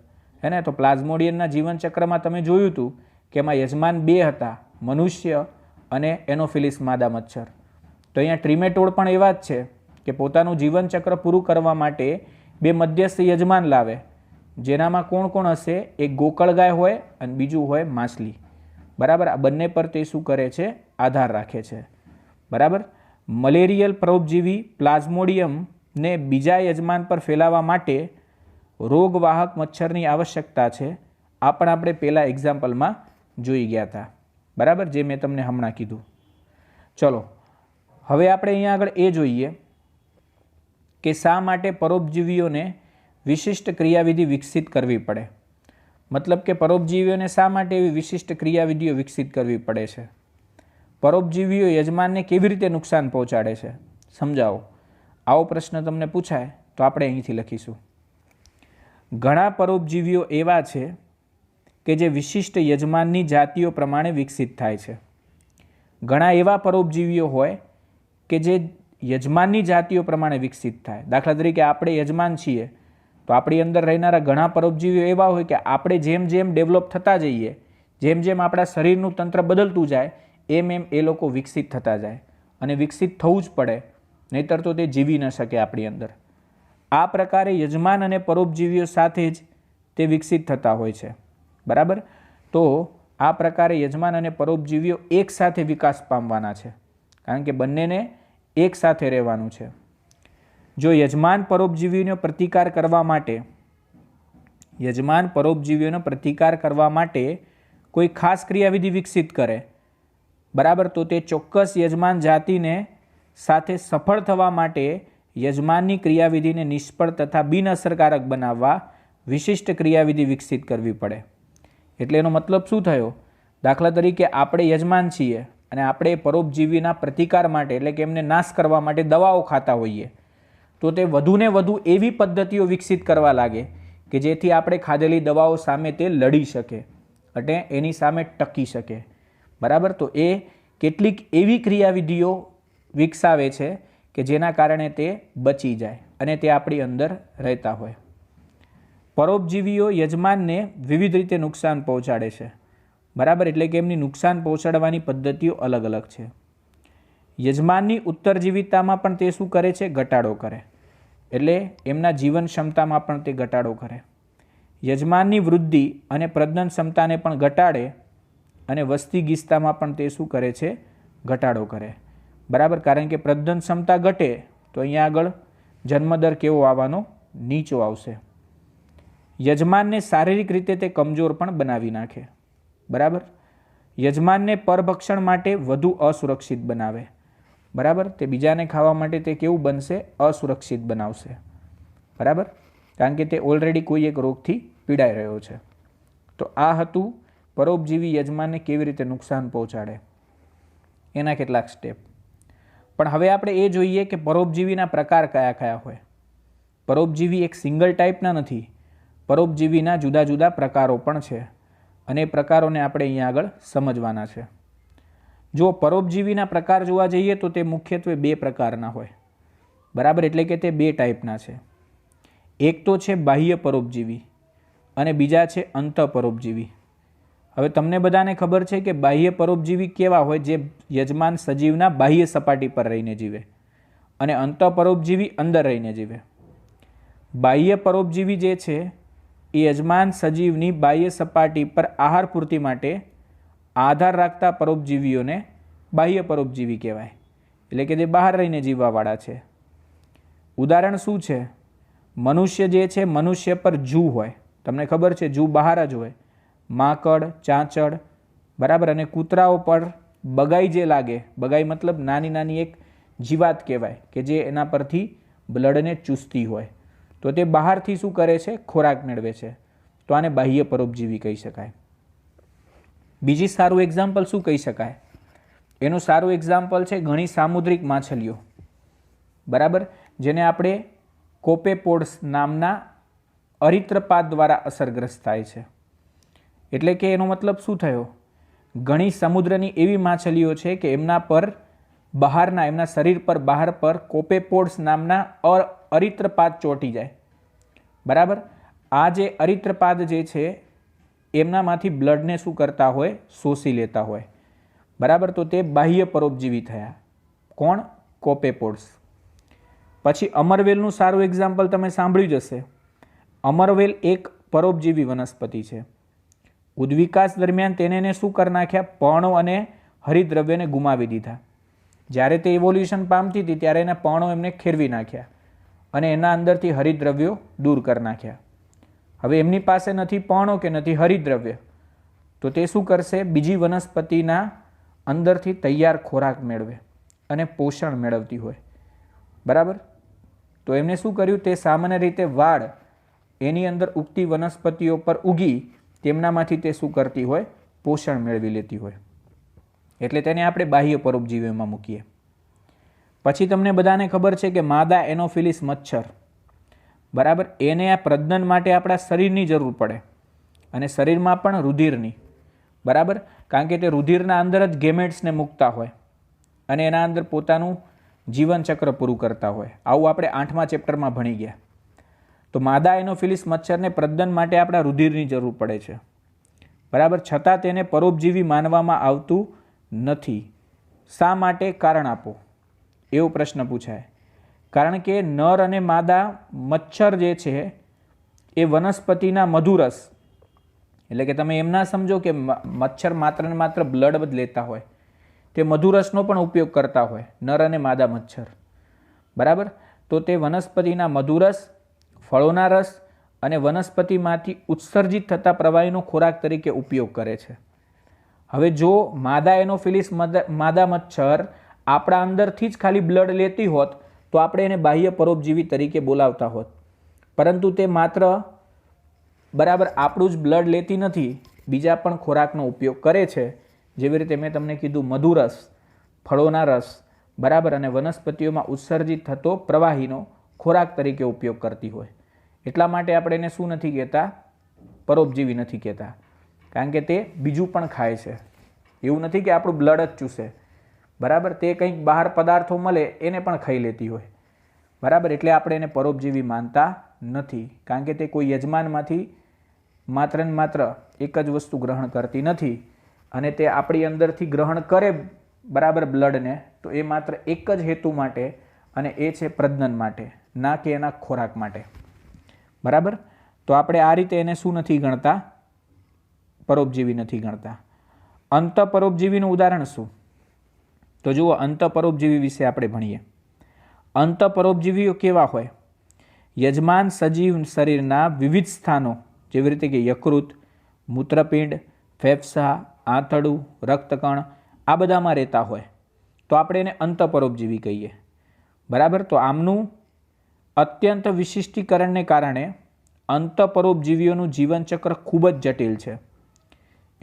હે ને. તો પ્લાઝ્મોડિયમના જીવનચક્રમાં તમે જોયું હતું કે એમાં યજમાન બે હતા, મનુષ્ય અને એનોફિલિસ માદા મચ્છર. તો અહીંયા ટ્રીમેટોડ પણ એવા જ છે કે પોતાનું જીવનચક્ર પૂરું કરવા માટે બે મધ્યસ્થ યજમાન લાવે, જેનામાં કોણ કોણ હશે, એક ગોકળગાય હોય અને બીજું હોય માછલી, બરાબર. આ બંને પર તે શું કરે છે, આધાર રાખે છે, બરાબર. મલેરિયલ પરોપજીવી પ્લાઝ્મોડિયમને બીજા યજમાન પર ફેલાવવા માટે રોગવાહક મચ્છરની આવશ્યકતા છે. આ પણ આપણે પહેલા એક્ઝામ્પલમાં જોઈ ગયા હતા, બરાબર, જે મેં તમને હમણાં કીધું. ચલો હવે આપણે અહીંયા આગળ એ જોઈએ કે શા માટે પરોપજીવીઓને વિશિષ્ટ ક્રિયાવિધિ વિકસિત કરવી પડે. મતલબ કે પરોપજીવીઓને શા માટે એવી વિશિષ્ટ ક્રિયાવિધિઓ વિકસિત કરવી પડે છે. પરોપજીવીઓ યજમાનને કેવી રીતે નુકસાન પહોંચાડે છે, સમજાવો. આવો પ્રશ્ન તમને પૂછાય તો આપણે અહીંથી લખીશું. ઘણા પરોપજીવીઓ એવા છે કે જે વિશિષ્ટ યજમાનની જાતિઓ પ્રમાણે વિકસિત થાય છે. ઘણા એવા પરોપજીવીઓ હોય કે જે યજમાનની જાતિઓ પ્રમાણે વિકસિત થાય. દાખલા તરીકે આપણે યજમાન છીએ તો આપણી અંદર રહેનારા ઘણા પરોપજીવીઓ એવા હોય કે આપણે જેમ જેમ ડેવલપ થતા જઈએ, જેમ જેમ આપણા શરીરનું તંત્ર બદલતું જાય, એમ એમ એ લોકો વિકસિત થતા જાય. અને વિકસિત થવું જ પડે, નહીંતર તો તે જીવી ન શકે આપણી અંદર. આ પ્રકારે યજમાન અને પરોપજીવીઓ સાથે જ તે વિકસિત થતા હોય છે, બરાબર. તો આ પ્રકારે યજમાન અને પરોપજીવીઓ એક સાથે વિકાસ પામવાના છે, કારણ કે બંનેને એક સાથે રહેવાનું છે. જો યજમાન પરોપજીવીઓનો પ્રતિકાર કરવા માટે કોઈ ખાસ ક્રિયાવિધિ વિકસિત કરે, બરાબર, તો તે ચોક્કસ યજમાન જાતિને સાથે સફળ થવા માટે યજમાનની ક્રિયાવિધિને નિષ્ફળ તથા બિનઅસરકારક બનાવવા વિશિષ્ટ ક્રિયાવિધિ વિકસિત કરવી પડે. એટલે એનો મતલબ શું થયો? દાખલા તરીકે આપણે યજમાન છીએ અને આપણે પરોપજીવીના પ્રતિકાર માટે એટલે કે એમને નાશ કરવા માટે દવાઓ ખાતા હોઈએ, તો તે વધુને વધુ એવી પદ્ધતિઓ વિકસિત કરવા લાગે કે જેથી આપણે ખાધેલી દવાઓ સામે તે લડી શકે અને એની સામે ટકી શકે, બરાબર. તો એ કેટલીક એવી ક્રિયાવિધિઓ વિકસાવે છે કે જેના કારણે તે બચી જાય અને તે આપણી અંદર રહેતા હોય. પરોપજીવીઓ યજમાનને વિવિધ રીતે નુકસાન પહોંચાડે છે, બરાબર. એટલે કે એમની નુકસાન પહોંચાડવાની પદ્ધતિઓ અલગ અલગ છે. યજમાનની ઉત્તરજીવિતામાં પણ તે શું કરે છે? ઘટાડો કરે. એટલે એમના જીવન ક્ષમતામાં પણ તે ઘટાડો કરે. યજમાનની વૃદ્ધિ અને પ્રજનન ક્ષમતાને પણ ઘટાડે અને વસ્તી ગીચતામાં પણ તે શું કરે છે? ઘટાડો કરે, બરાબર. કારણ કે પ્રજનન ક્ષમતા ઘટે તો અહીંયા આગળ જન્મદર કેવો આવવાનો? નીચો આવશે. યજમાનને શારીરિક રીતે તે કમજોર પણ બનાવી નાખે, બરાબર. યજમાનને પરભક્ષણ માટે વધુ અસુરક્ષિત બનાવે, બરાબર. તે બીજાને ખાવા માટે તે કેવું બનશે? અસુરક્ષિત બનાવશે, બરાબર. કારણ કે તે ઓલરેડી કોઈ એક રોગથી પીડાઈ રહ્યો છે. તો આ હતું પરોપજીવી યજમાનને કેવી રીતે નુકસાન પહોંચાડે, એના કેટલાક સ્ટેપ. પણ હવે આપણે એ જોઈએ કે પરોપજીવીના પ્રકાર કયા કયા હોય. પરોપજીવી એક સિંગલ ટાઈપના નથી, પરોપજીવીના જુદા જુદા પ્રકારો પણ છે અને એ પ્રકારોને આપણે અહીંયા આગળ સમજવાના છે. જો પરોપજીવીના પ્રકાર જોવા જઈએ તો તે મુખ્યત્વે બે પ્રકારના હોય, બરાબર. એટલે કે તે બે ટાઈપના છે. એક તો છે બાહ્ય પરોપજીવી અને બીજા છે અંતઃપરોપજીવી. હવે તમને બધાને ખબર છે કે બાહ્ય પરોપજીવી કેવા હોય? જે યજમાન સજીવના બાહ્ય સપાટી પર રહીને જીવે, અને અંતઃપરોપજીવી અંદર રહીને જીવે. બાહ્ય પરોપજીવી જે છે એ યજમાન સજીવની બાહ્ય સપાટી પર આહાર પૂર્તિ માટે આધાર રાખતા પરોપજીવીઓને બાહ્ય પરોપજીવી કહેવાય. એટલે કે તે બહાર રહીને જીવવાવાળા છે. ઉદાહરણ શું છે? મનુષ્ય જે છે, મનુષ્ય પર જૂ હોય, તમને ખબર છે જૂ બહાર જ હોય. માંકડ, ચાંચડ, બરાબર. અને કૂતરાઓ પર બગાઈ જે લાગે, બગાઈ મતલબ નાની નાની એક જીવાત કહેવાય કે જે એના પરથી બ્લડને ચૂસતી હોય, તો તે બહારથી શું કરે છે? ખોરાક મેળવે છે. તો આને બાહ્ય પરોપજીવી કહી શકાય. બીજી સારું એક્ઝામ્પલ શું કહી શકાય? એનું સારું એક્ઝામ્પલ છે ઘણી સામુદ્રિક માછલીઓ, બરાબર, જેને આપણે કોપેપોડ્સ નામના અરિત્રપાદ દ્વારા અસરગ્રસ્ત થાય છે. એટલે કે એનો મતલબ શું થયો? ઘણી સમુદ્રની એવી માછલીઓ છે કે એમના પર બહારના, એમના શરીર પર બહાર પર કોપેપોડ્સ નામના અરિત્રપાદ ચોંટી જાય, બરાબર. આ જે અરિત્રપાદ જે છે એમનામાંથી બ્લડને શું કરતા હોય? શોષી લેતા હોય, બરાબર. તો તે બાહ્ય પરોપજીવી થયા. કોણ? કોપેપોડ્સ. પછી અમરવેલનું સારું એક્ઝામ્પલ તમે સાંભળ્યું જ હશે. અમરવેલ એક પરોપજીવી વનસ્પતિ છે. ઉદ્વિકાસ દરમિયાન તેને શું કરી નાખ્યા? પર્ણો અને હરિદ્રવ્યને ગુમાવી દીધા. જ્યારે તે ઇવોલ્યુશન પામતી હતી ત્યારે એના પર્ણો એમને ખેરવી નાખ્યા અને એના અંદરથી હરિદ્રવ્યો દૂર કરી નાખ્યા. હવે એમની પાસે નથી પર્ણો કે નથી હરિદ્રવ્ય, તો તે શું કરશે? બીજી વનસ્પતિના અંદરથી તૈયાર ખોરાક મેળવે અને પોષણ મેળવતી હોય. બરાબર? તો એમને શું કર્યું? તે સામાન્ય રીતે વાડ એની અંદર ઉગતી વનસ્પતિઓ પર ઉગી તેમનામાંથી તે શું કરતી હોય? પોષણ મેળવી લેતી હોય. એટલે તેને આપણે બાહ્ય પરોપજીવીઓમાં મૂકીએ. પછી તમને બધાને ખબર છે કે માદા એનોફિલિસ મચ્છર, બરાબર, એને આ પ્રજનન માટે આપણા શરીરની જરૂર પડે અને શરીરમાં પણ રુધિરની. બરાબર? કારણ કે તે રુધિરના અંદર જ ગેમેટ્સને મૂકતા હોય અને એના અંદર પોતાનું જીવનચક્ર પૂરું કરતા હોય. આવું આપણે 8મા ચેપ્ટરમાં ભણી ગયા. તો માદા એનોફિલિસ મચ્છરને પ્રજનન માટે આપણા રુધિરની જરૂર પડે છે. બરાબર? છતાં તેને પરોપજીવી માનવામાં આવતું નથી. શા માટે? કારણ આપો. એવો પ્રશ્ન પૂછાય. કારણ કે નર અને માદા મચ્છર જે છે એ વનસ્પતિના મધુરસ, એટલે કે તમે એમ ના સમજો કે મચ્છર માત્ર ને માત્ર બ્લડ જ લેતા હોય, તે મધુરસનો પણ ઉપયોગ કરતા હોય, નર અને માદા મચ્છર. બરાબર? તો તે વનસ્પતિના મધુરસ, ફળોના રસ અને વનસ્પતિમાંથી ઉત્સર્જિત થતા પ્રવાહીનો ખોરાક તરીકે ઉપયોગ કરે છે. હવે જો માદા એનોફિલિસ માદા મચ્છર આપણા અંદરથી જ ખાલી બ્લડ લેતી હોત તો આપણે એને બાહ્ય પરોપજીવી તરીકે બોલાવતા હોત. પરંતુ તે માત્ર બરાબર આપણું જ બ્લડ લેતી નથી, બીજા પણ ખોરાકનો ઉપયોગ કરે છે. જેવી રીતે મેં તમને કીધું, મધુરસ, ફળોના રસ, બરાબર, અને વનસ્પતિઓમાં ઉત્સર્જિત થતો પ્રવાહીનો ખોરાક તરીકે ઉપયોગ કરતી હોય. એટલા માટે આપણે એને શું નથી કહેતા? પરોપજીવી નથી કહેતા. કારણ કે તે બીજું પણ ખાય છે. એવું નથી કે આપણું બ્લડ જ ચૂસે. બરાબર? તે કંઈક બહાર પદાર્થો મળે એને પણ ખાઈ લેતી હોય. બરાબર? એટલે આપણે એને પરોપજીવી માનતા નથી. કારણ કે તે કોઈ યજમાનમાંથી માત્ર ને માત્ર એક જ વસ્તુ ગ્રહણ કરતી નથી અને તે આપણી અંદરથી ગ્રહણ કરે બરાબર બ્લડને, તો એ માત્ર એક જ હેતુ માટે, અને એ છે પ્રજનન માટે, ના કે એના ખોરાક માટે. બરાબર? તો આપણે આ રીતે એને શું નથી ગણતા? પરોપજીવી નથી ગણતા. અંતઃપરોપજીવીનું ઉદાહરણ શું? તો જુઓ, અંતઃપરોપજીવી વિશે આપણે ભણીએ. અંતઃપરોપજીવીઓ કેવા હોય? યજમાન સજીવ શરીરના વિવિધ સ્થાનો, જેવી રીતે કે યકૃત, મૂત્રપિંડ, ફેફસા, આંતરડું, રક્તકણ, આ બધામાં રહેતા હોય તો આપણે એને અંતઃપરોપજીવી કહીએ. બરાબર? તો આમનું અત્યંત વિશિષ્ટીકરણને કારણે અંતઃપરોપજીવીઓનું જીવનચક્ર ખૂબ જ જટિલ છે.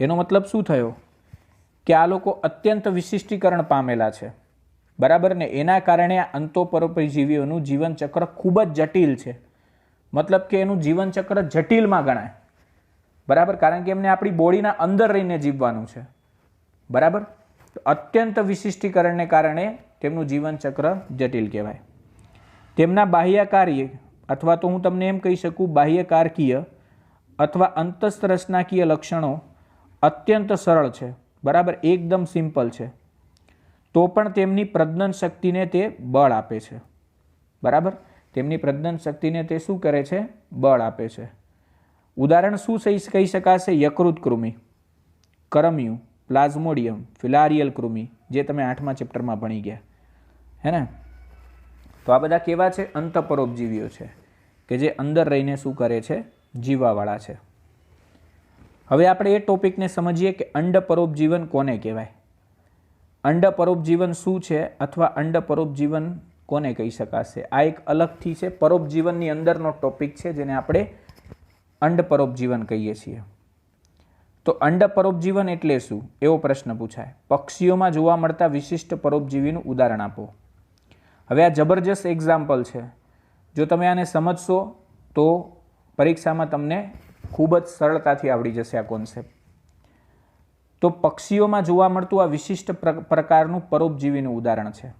એનો મતલબ શું થયો? કે આ લોકો અત્યંત વિશિષ્ટીકરણ પામેલા છે. બરાબર ને? એના કારણે આ અંતઃપરોપજીવીઓનું જીવનચક્ર ખૂબ જ જટિલ છે. મતલબ કે એનું જીવનચક્ર જટિલમાં ગણાય. બરાબર? કારણ કે એમને આપણી બોડીના અંદર રહીને જીવવાનું છે. બરાબર? અત્યંત વિશિષ્ટીકરણને કારણે તેમનું જીવનચક્ર જટિલ કહેવાય. તેમના બાહ્યકાર્ય, અથવા તો હું તમને એમ કહી શકું, બાહ્યકારકીય અથવા અંતસ્રચનાકીય લક્ષણો અત્યંત સરળ છે. બરાબર? એકદમ સિમ્પલ છે. તો પણ તેમની પ્રજનન શક્તિને તે બળ આપે છે. બરાબર? તેમની પ્રજનન શક્તિને તે શું કરે છે? બળ આપે છે. ઉદાહરણ શું કહી શકાશે? યકૃત કૃમિ, કરમિયું, પ્લાઝ્મોડિયમ, ફિલારિયલ કૃમિ, જે તમે 8મા ચેપ્ટરમાં ભણી ગયા. હે ને? તો આ બધા કેવા છે? અંતઃપરોપજીવીઓ છે કે જે અંદર રહીને શું કરે છે? જીવવાવાળા છે. હવે આપણે એ ટોપિકને સમજીએ કે અંડપરોપજીવન કોને કહેવાય. અંડપરોપજીવન શું છે અથવા અંડપરોપજીવન કોને કહી શકાશે? આ એક અલગથી છે, પરોપજીવનની અંદરનો ટોપિક છે, જેને આપણે અંડપરોપજીવન કહીએ છીએ. તો અંડપરોપજીવન એટલે શું? એવો પ્રશ્ન પૂછાય. પક્ષીઓમાં જોવા મળતા વિશિષ્ટ પરોપજીવીનું ઉદાહરણ આપો. હવે આ જબરજસ્ત એક્ઝામ્પલ છે. જો તમે આને સમજશો તો પરીક્ષામાં તમને ખૂબ જ સરળતાથી આવડી જશે આ કોન્સેપ્ટ. તો પક્ષીઓમાં જોવા મળતું આ વિશિષ્ટ પ્રકારનું પરોપજીવીનું ઉદાહરણ છે.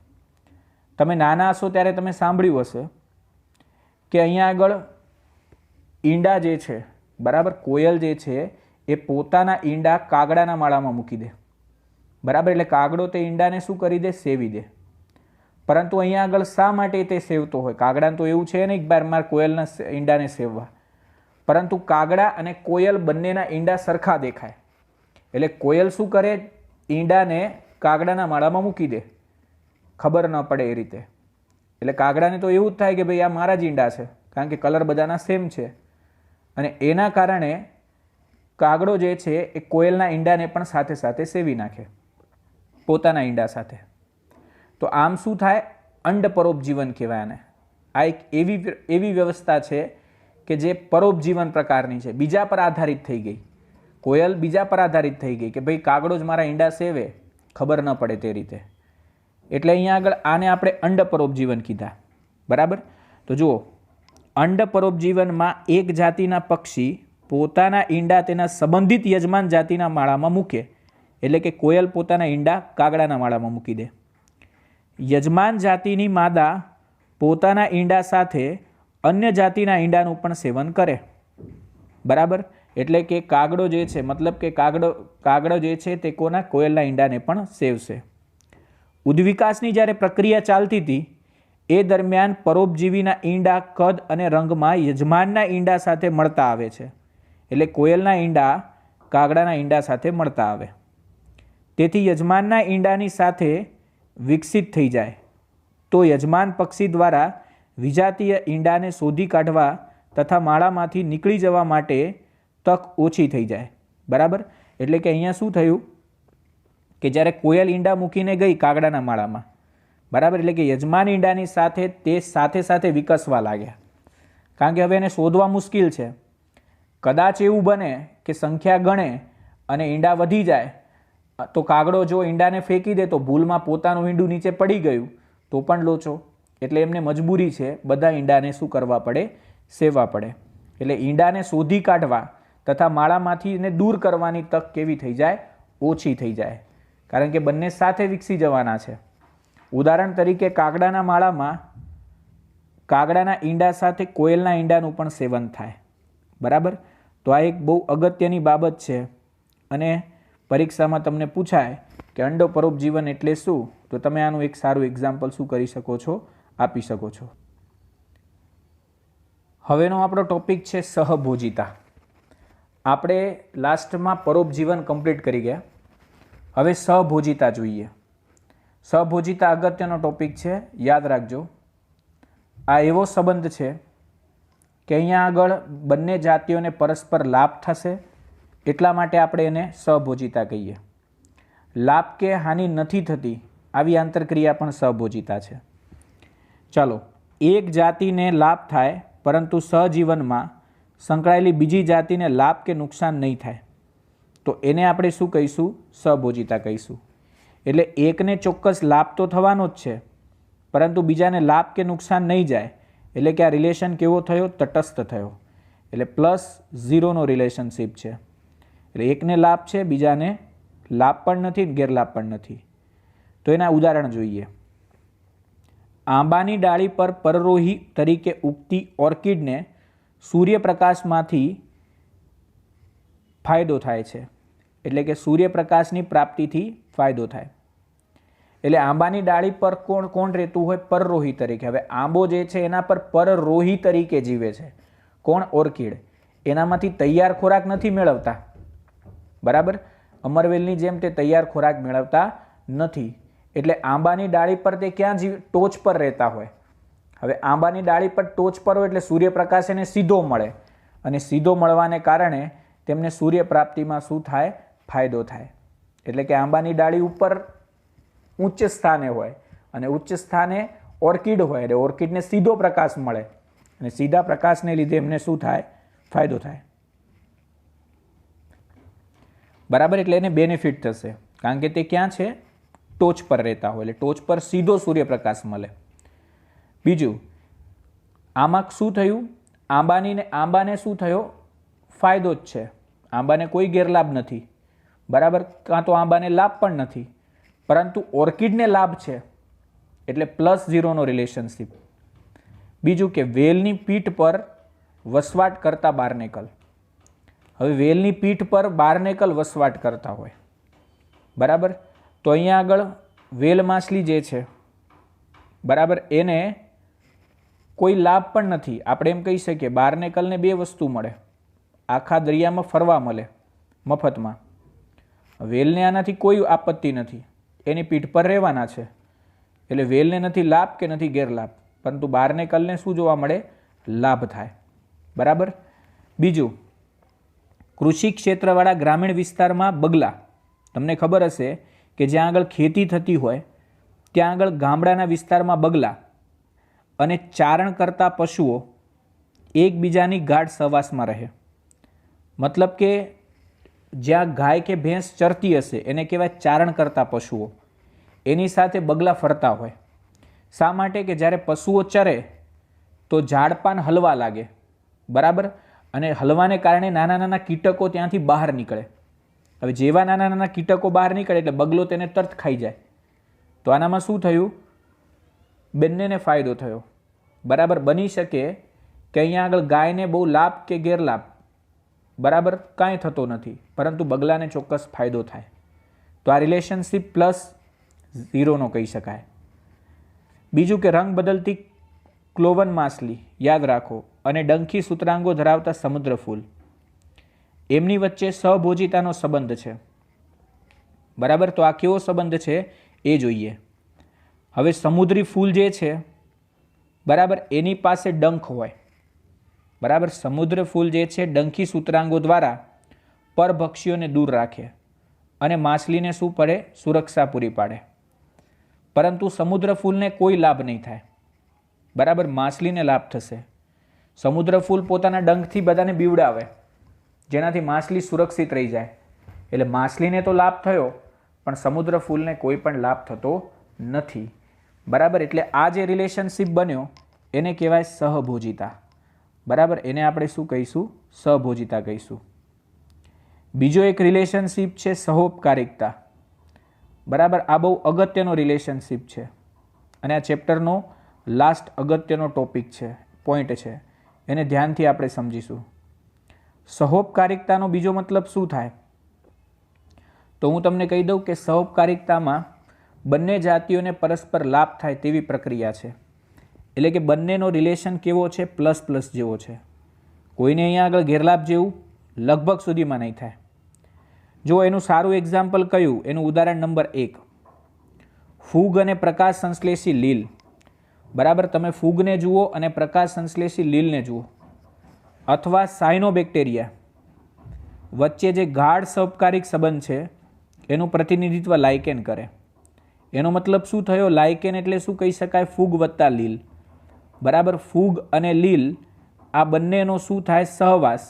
તમે નાના હશો ત્યારે તમે સાંભળ્યું હશે કે અહીંયા આગળ ઈંડા જે છે, બરાબર, કોયલ જે છે એ પોતાના ઈંડા કાગડાના માળામાં મૂકી દે. બરાબર? એટલે કાગડો તે ઈંડાને શું કરી દે? સેવી દે. પરંતુ અહીંયા આગળ શા માટે તે સેવતો હોય? કાગડાને તો એવું છે નહીં કે મારે કોયલના ઈંડાને સેવવા. પરંતુ કાગડા અને કોયલ બંનેના ઈંડા સરખા દેખાય. એટલે કોયલ શું કરે? ઈંડાને કાગડાના માળામાં મૂકી દે, ખબર ન પડે એ રીતે. એટલે કાગડાને તો એવું જ થાય કે ભાઈ આ મારા જ ઈંડા છે, કારણ કે કલર બધાના સેમ છે. અને એના કારણે કાગડો જે છે એ કોયલના ઈંડાને પણ સાથે સાથે સેવી નાખે પોતાના ઈંડા સાથે. તો આમ શું થાય? અંડ પરોપજીવન કહેવાય આને. આ એક એવી વ્યવસ્થા છે કે જે પરોપજીવન પ્રકારની છે, બીજા પર આધારિત થઈ ગઈ. કોયલ બીજા પર આધારિત થઈ ગઈ કે ભાઈ કાગડો જ મારા ઈંડા સેવે, ખબર ન પડે તે રીતે. એટલે અહીંયા આગળ આને આપણે અંડ પરોપજીવન કીધા. બરાબર? તો જુઓ, અંડ પરોપજીવનમાં એક જાતિના પક્ષી પોતાના ઈંડા તેના સંબંધિત યજમાન જાતિના માળામાં મૂકે. એટલે કે કોયલ પોતાના ઈંડા કાગડાના માળામાં મૂકી દે. યજમાન જાતિની માદા પોતાના ઈંડા સાથે અન્ય જાતિના ઈંડાનું પણ સેવન કરે. બરાબર? એટલે કે કાગડો જે છે, મતલબ કે કાગડો જે છે તે કોના? કોયલના ઈંડાને પણ સેવશે. ઉદ્વિકાસની જ્યારે પ્રક્રિયા ચાલતી હતી એ દરમિયાન પરોપજીવીના ઈંડા કદ અને રંગમાં યજમાનના ઈંડા સાથે મળતા આવે છે. એટલે કોયલના ઈંડા કાગડાના ઈંડા સાથે મળતા આવે. તેથી યજમાનના ઈંડાની સાથે વિકસિત થઈ જાય તો યજમાન પક્ષી દ્વારા વિજાતીય ઈંડાને શોધી કાઢવા તથા માળામાંથી નીકળી જવા માટે તક ઓછી થઈ જાય. બરાબર? એટલે કે અહીંયા શું થયું કે જ્યારે કોયલ ઈંડા મૂકીને ગઈ કાગડાના માળામાં, બરાબર, એટલે કે યજમાન ઈંડાની સાથે તે સાથે સાથે વિકસવા લાગ્યા. કારણ કે હવે એને શોધવા મુશ્કેલ છે. કદાચ એવું બને કે સંખ્યા ગણે અને ઈંડા વધી જાય તો કાગડો જો ઈંડાને ફેંકી દે તો ભૂલમાં પોતાનું ઈંડું નીચે પડી ગયું તો પણ લોચો. એટલે એમને મજબૂરી છે બધા ઈંડાને શું કરવા પડે? સેવવા પડે. એટલે ઈંડાને શોધી કાઢવા તથા માળામાંથી એને દૂર કરવાની તક કેવી થઈ જાય? ઓછી થઈ જાય. કારણ કે બંને સાથે વિકસી જવાના છે. ઉદાહરણ તરીકે કાગડાના માળામાં કાગડાના ઈંડા સાથે કોયલના ઈંડાનું પણ સેવન થાય. બરાબર? તો આ એક બહુ અગત્યની બાબત છે અને પરીક્ષામાં તમને પૂછાય કે અંડો પરોપજીવન એટલે શું, તો તમે આનું એક સારું એક્ઝામ્પલ શું કરી શકો છો? આપી શકો છો. હવેનો આપણો ટોપિક છે સહભોજિતા. આપણે લાસ્ટમાં પરોપજીવન કમ્પ્લીટ કરી ગયા. હવે સહભોજિતા જોઈએ. સહભોજિતા અગત્યનો ટોપિક છે, યાદ રાખજો. આ એવો સંબંધ છે કે અહીંયા આગળ બંને જાતિઓને પરસ્પર લાભ થશે, એટલા માટે આપણે એને સહભોજિતા કહીએ. લાભ કે હાનિ નથી થતી આવી આંતરક્રિયા પણ સહભોજિતા છે. ચાલો, એક જાતિને લાભ થાય પરંતુ સહજીવનમાં સંકળાયેલી બીજી જાતિને લાભ કે નુકસાન નહીં થાય તો એને આપણે શું કહીશું? સહભોજિતા કહીશું. એટલે એકને ચોક્કસ લાભ તો થવાનો જ છે પરંતુ બીજાને લાભ કે નુકસાન નહીં જાય. એટલે કે આ રિલેશન કેવો થયો? તટસ્થ થયો. એટલે +0નો રિલેશનશીપ છે. એટલે એકને લાભ છે, બીજાને લાભ પણ નથી, ગેરલાભ પણ નથી. તો એના ઉદાહરણ જોઈએ. આંબાની ડાળી પર પરરોહી તરીકે ઉગતી ઓર્કિડને સૂર્યપ્રકાશમાંથી ફાયદો થાય છે. એટલે કે સૂર્યપ્રકાશની પ્રાપ્તિથી ફાયદો થાય. એટલે આંબાની ડાળી પર કોણ રહેતું હોય? પરરોહી તરીકે. હવે આંબો જે છે એના પર પરરોહી તરીકે જીવે છે. કોણ? ઓર્કિડ. એનામાંથી તૈયાર ખોરાક નથી મેળવતા. બરાબર? અમરવેલની જેમ તે તૈયાર ખોરાક મેળવતા નથી. એટલે આંબાની ડાળી પર તે ક્યાં જીવે? ટોચ પર રહેતા હોય. હવે આંબાની ડાળી પર ટોચ પર હોય એટલે સૂર્યપ્રકાશ એને સીધો મળે અને સીધો મળવાને કારણે તેમને સૂર્યપ્રાપ્તિમાં શું થાય? ફાયદો થાય. એટલે કે આંબાની ડાળી ઉપર ઉચ્ચ સ્થાને હોય અને ઉચ્ચ સ્થાને ઓર્કિડ હોય એટલે ઓર્કિડને સીધો પ્રકાશ મળે અને સીધા પ્રકાશને લીધે એમને શું થાય? ફાયદો થાય. બરાબર? એટલે એને બેનિફિટ થશે કારણ કે તે ક્યાં છે? ટોચ પર રહેતા હોય એટલે ટોચ પર સીધો સૂર્યપ્રકાશ મળે. બીજું, આમાં શું થયું? આંબાને શું થયો? ફાયદો જ છે. આંબાને કોઈ ગેરલાભ નથી. બરાબર? કાં તો આંબાને લાભ પણ નથી પરંતુ ઓર્કિડને લાભ છે એટલે +0નો રિલેશનશીપ. બીજું કે વેલની પીઠ પર વસવાટ કરતા બાર્નેકલ. હવે વેલની પીઠ પર બાર્નેકલ વસવાટ કરતા હોય. બરાબર? તો અહીંયા આગળ વેલ માછલી જે છે, બરાબર, એને કોઈ લાભ પણ નથી. આપણે એમ કહી શકીએ બાર્નેકલને 2 વસ્તુ મળે. આખા દરિયામાં ફરવા મળે મફતમાં. વેલને આનાથી કોઈ આપત્તિ નથી, એની પીઠ પર રહેવાના છે એટલે વેલને નથી લાભ કે નથી ગેરલાભ, પરંતુ બાર્નેકલને શું જોવા મળે? લાભ થાય. બરાબર? બીજું કૃષિ ક્ષેત્રવાળા ગ્રામીણ વિસ્તારમાં બગલા, તમને ખબર હશે કે જ્યાં આગળ ખેતી થતી હોય ત્યાં આગળ ગામડાના વિસ્તારમાં બગલા અને ચારણ કરતા પશુઓ એકબીજાની ગાઢ સહવાસમાં રહે. મતલબ કે જ્યાં ગાય કે ભેંસ ચરતી હશે એને કહેવાય ચારણ કરતા પશુઓ, એની સાથે બગલા ફરતા હોય. શા માટે? કે જ્યારે પશુઓ ચરે તો ઝાડપાન હલવા લાગે, બરાબર, અને હલવાને કારણે નાના નાના કીટકો ત્યાંથી બહાર નીકળે. હવે જેવા નાના નાના કીટકો બહાર નીકળે એટલે બગલો તેને તરત ખાઈ જાય. તો આનામાં શું થયું? બંનેને ફાયદો થયો. બરાબર, બની શકે કે અહીંયા આગળ ગાયને બહુ લાભ કે ગેરલાભ, બરાબર, કાંઈ થતો નથી, પરંતુ બગલાને ચોક્કસ ફાયદો થાય. તો આ રિલેશનશિપ +0નો કહી શકાય. બીજું કે રંગ બદલતી ક્લોવન માછલી, યાદ રાખો, અને ડંખી સૂત્રાંગો ધરાવતા સમુદ્ર ફૂલ, એમની વચ્ચે સહભોજિતાનો સંબંધ છે. બરાબર, તો આ કેવો સંબંધ છે એ જોઈએ. હવે સમુદ્રી ફૂલ જે છે, બરાબર, એની પાસે ડંખ હોય. બરાબર, સમુદ્ર ફૂલ જે છે ડંખી સૂત્રાંગો દ્વારા પરભક્ષીઓને દૂર રાખે અને માછલીને શું પડે? સુરક્ષા પૂરી પાડે. પરંતુ સમુદ્ર ફૂલને કોઈ લાભ નહીં થાય. બરાબર, માછલીને લાભ થશે. સમુદ્ર ફૂલ પોતાના ડંખથી બધાને બીવડાવે જેનાથી માછલી સુરક્ષિત રહી જાય. એટલે માછલીને તો લાભ થયો પણ સમુદ્ર ફૂલને કોઈ પણ લાભ થતો નથી. બરાબર, એટલે આ જે રિલેશનશિપ બન્યો એને કહેવાય સહભોજિતા. બરાબર, એને આપણે શું કહીશું? સહભોજિતા કહીશું. બીજો એક રિલેશનશિપ છે સહોપકારિકતા. બરાબર, આ બહુ અગત્યનો રિલેશનશિપ છે અને આ ચેપ્ટરનો લાસ્ટ અગત્યનો ટોપિક છે, પોઈન્ટ છે, એને ધ્યાનથી આપણે સમજીશું. સહોપકારિકતાનો બીજો મતલબ શું થાય? તો હું તમને કહી દઉં કે સહોપકારિકતામાં બંને જાતિઓને પરસ્પર લાભ થાય તેવી પ્રક્રિયા છે. એટલે કે બંનેનો રિલેશન કેવો છે? ++ જેવો છે. કોઈને અહીંયા આગળ ગેરલાભ જેવું લગભગ સુધીમાં નહીં થાય. જો એનું સારું એક્ઝામ્પલ કયું? એનું ઉદાહરણ નંબર 1, ફૂગ અને પ્રકાશ સંશ્લેષી લીલ. બરાબર, તમે ફૂગને જુઓ અને પ્રકાશ સંશ્લેષી લીલને જુઓ, અથવા સાયનોબેક્ટેરિયા વચ્ચે જે ગાઢ સહકારિક સંબંધ છે એનું પ્રતિનિધિત્વ લાઇકેન કરે. એનો મતલબ શું થયો? લાઇકેન એટલે શું કહી શકાય? ફૂગ વત્તા લીલ. બરાબર, ફૂગ અને લીલ આ બંનેનો શું થાય? સહવાસ.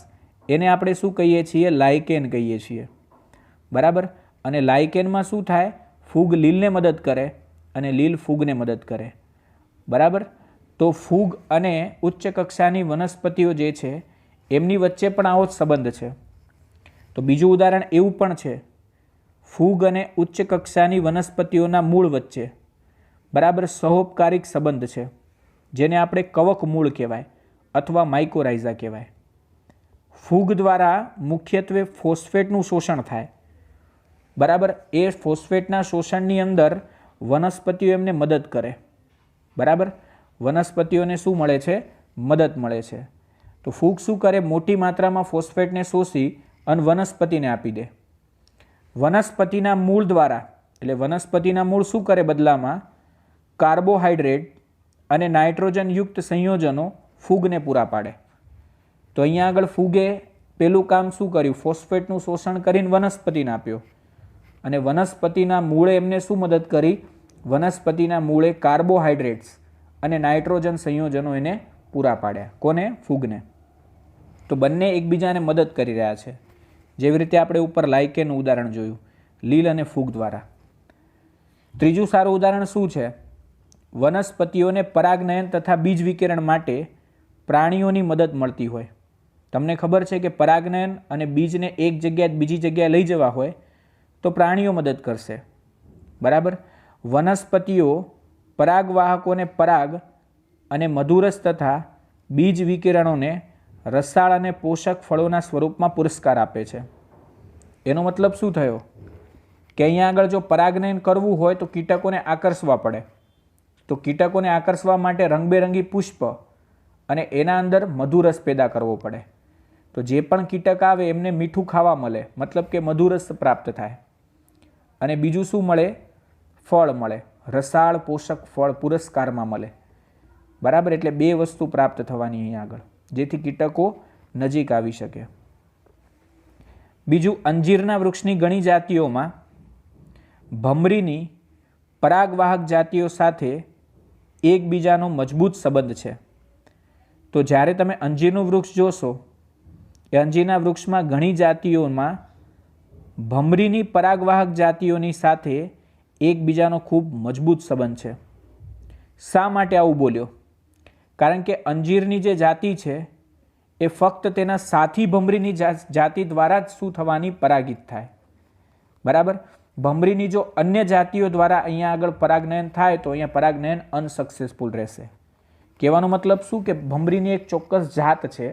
એને આપણે શું કહીએ છીએ? લાઇકેન કહીએ છીએ. બરાબર, અને લાઇકેનમાં શું થાય? ફૂગ લીલને મદદ કરે અને લીલ ફૂગને મદદ કરે. બરાબર, તો ફૂગ અને ઉચ્ચ કક્ષાની વનસ્પતિઓ જે છે એમની વચ્ચે પણ આવો જ સંબંધ છે. તો બીજું ઉદાહરણ એવું પણ છે, ફૂગ અને ઉચ્ચ કક્ષાની વનસ્પતિઓના મૂળ વચ્ચે, બરાબર, સહોપકારિક સંબંધ છે જેને આપણે કવક મૂળ કહેવાય અથવા માઇકોરાઇઝા કહેવાય. ફૂગ દ્વારા મુખ્યત્વે ફોસ્ફેટનું શોષણ થાય. બરાબર, એ ફોસ્ફેટના શોષણની અંદર વનસ્પતિઓ એમને મદદ કરે. બરાબર, વનસ્પતિઓને શું મળે છે? મદદ મળે છે. તો ફૂગ શું કરે? મોટી માત્રામાં ફોસ્ફેટને શોષી અને વનસ્પતિને આપી દે. વનસ્પતિના મૂળ દ્વારા, એટલે વનસ્પતિના મૂળ શું કરે? બદલામાં કાર્બોહાઈડ્રેટ અને નાઇટ્રોજનયુક્ત સંયોજનો ફૂગને પૂરા પાડે. તો અહીંયા આગળ ફૂગે પેલું કામ શું કર્યું? ફોસ્ફેટનું શોષણ કરીને વનસ્પતિને આપ્યો અને વનસ્પતિના મૂળે એમને શું મદદ કરી? વનસ્પતિના મૂળે કાર્બોહાઈડ્રેટ્સ અને નાઇટ્રોજન સંયોજનો એને પૂરા પાડ્યા. કોને? ફૂગને. તો બંને એકબીજાને મદદ કરી રહ્યા છે. જેવી રીતે આપણે ઉપર લાઇકેનનું ઉદાહરણ જોયું, લીલ અને ફૂગ દ્વારા. ત્રીજું સારું ઉદાહરણ શું છે? વનસ્પતિઓને પરાગનયન તથા બીજ વિકિરણ માટે પ્રાણીઓની મદદ મળતી હોય. તમને ખબર છે કે પરાગનયન અને બીજને એક જગ્યાએ બીજી જગ્યાએ લઈ જવા હોય તો પ્રાણીઓ મદદ કરશે. બરાબર, વનસ્પતિઓ પરાગવાહકોને પરાગ અને મધુરસ તથા બીજ વિકિરણોને રસાળ અને પોષક ફળોના સ્વરૂપમાં પુરસ્કાર આપે છે. એનો મતલબ શું થયો? કે અહીંયા આગળ જો પરાગનયન કરવું હોય તો કીટકોને આકર્ષવા પડે. તો કીટકોને આકર્ષવા માટે રંગબેરંગી પુષ્પ અને એના અંદર મધુરસ પેદા કરવો પડે. તો જે પણ કીટક આવે એમને મીઠું ખાવા મળે, મતલબ કે મધુરસ પ્રાપ્ત થાય. અને બીજું શું મળે? ફળ મળે, રસાળ પોષક ફળ પુરસ્કારમાં મળે. બરાબર, એટલે બે વસ્તુ પ્રાપ્ત થવાની અહીંયા આગળ, જેથી કીટકો નજીક આવી શકે. બીજું, અંજીરના વૃક્ષની ઘણી જાતિઓમાં ભમરીની પરાગવાહક જાતિઓ સાથે એકબીજાનો મજબૂત સંબંધ છે. તો જ્યારે તમે અંજીરનું વૃક્ષ જોશો એ અંજીરના વૃક્ષમાં ઘણી જાતિઓમાં ભમરીની પરાગવાહક જાતિઓની સાથે એકબીજાનો ખૂબ મજબૂત સંબંધ છે. શા માટે આવું બોલ્યો? કારણ કે અંજીરની જે જાતિ છે એ ફક્ત તેના સાથી ભમરીની જાતિ દ્વારા જ શું થવાની? પરાગિત થાય. બરાબર. ભમરીની જો અન્ય જાતિઓ દ્વારા અહીંયા આગળ પરાગનયન થાય તો અહીંયા પરાગનયન અનસક્સેસફુલ રહેશે. કહેવાનો મતલબ શું? કે ભમરીની એક ચોક્કસ જાત છે,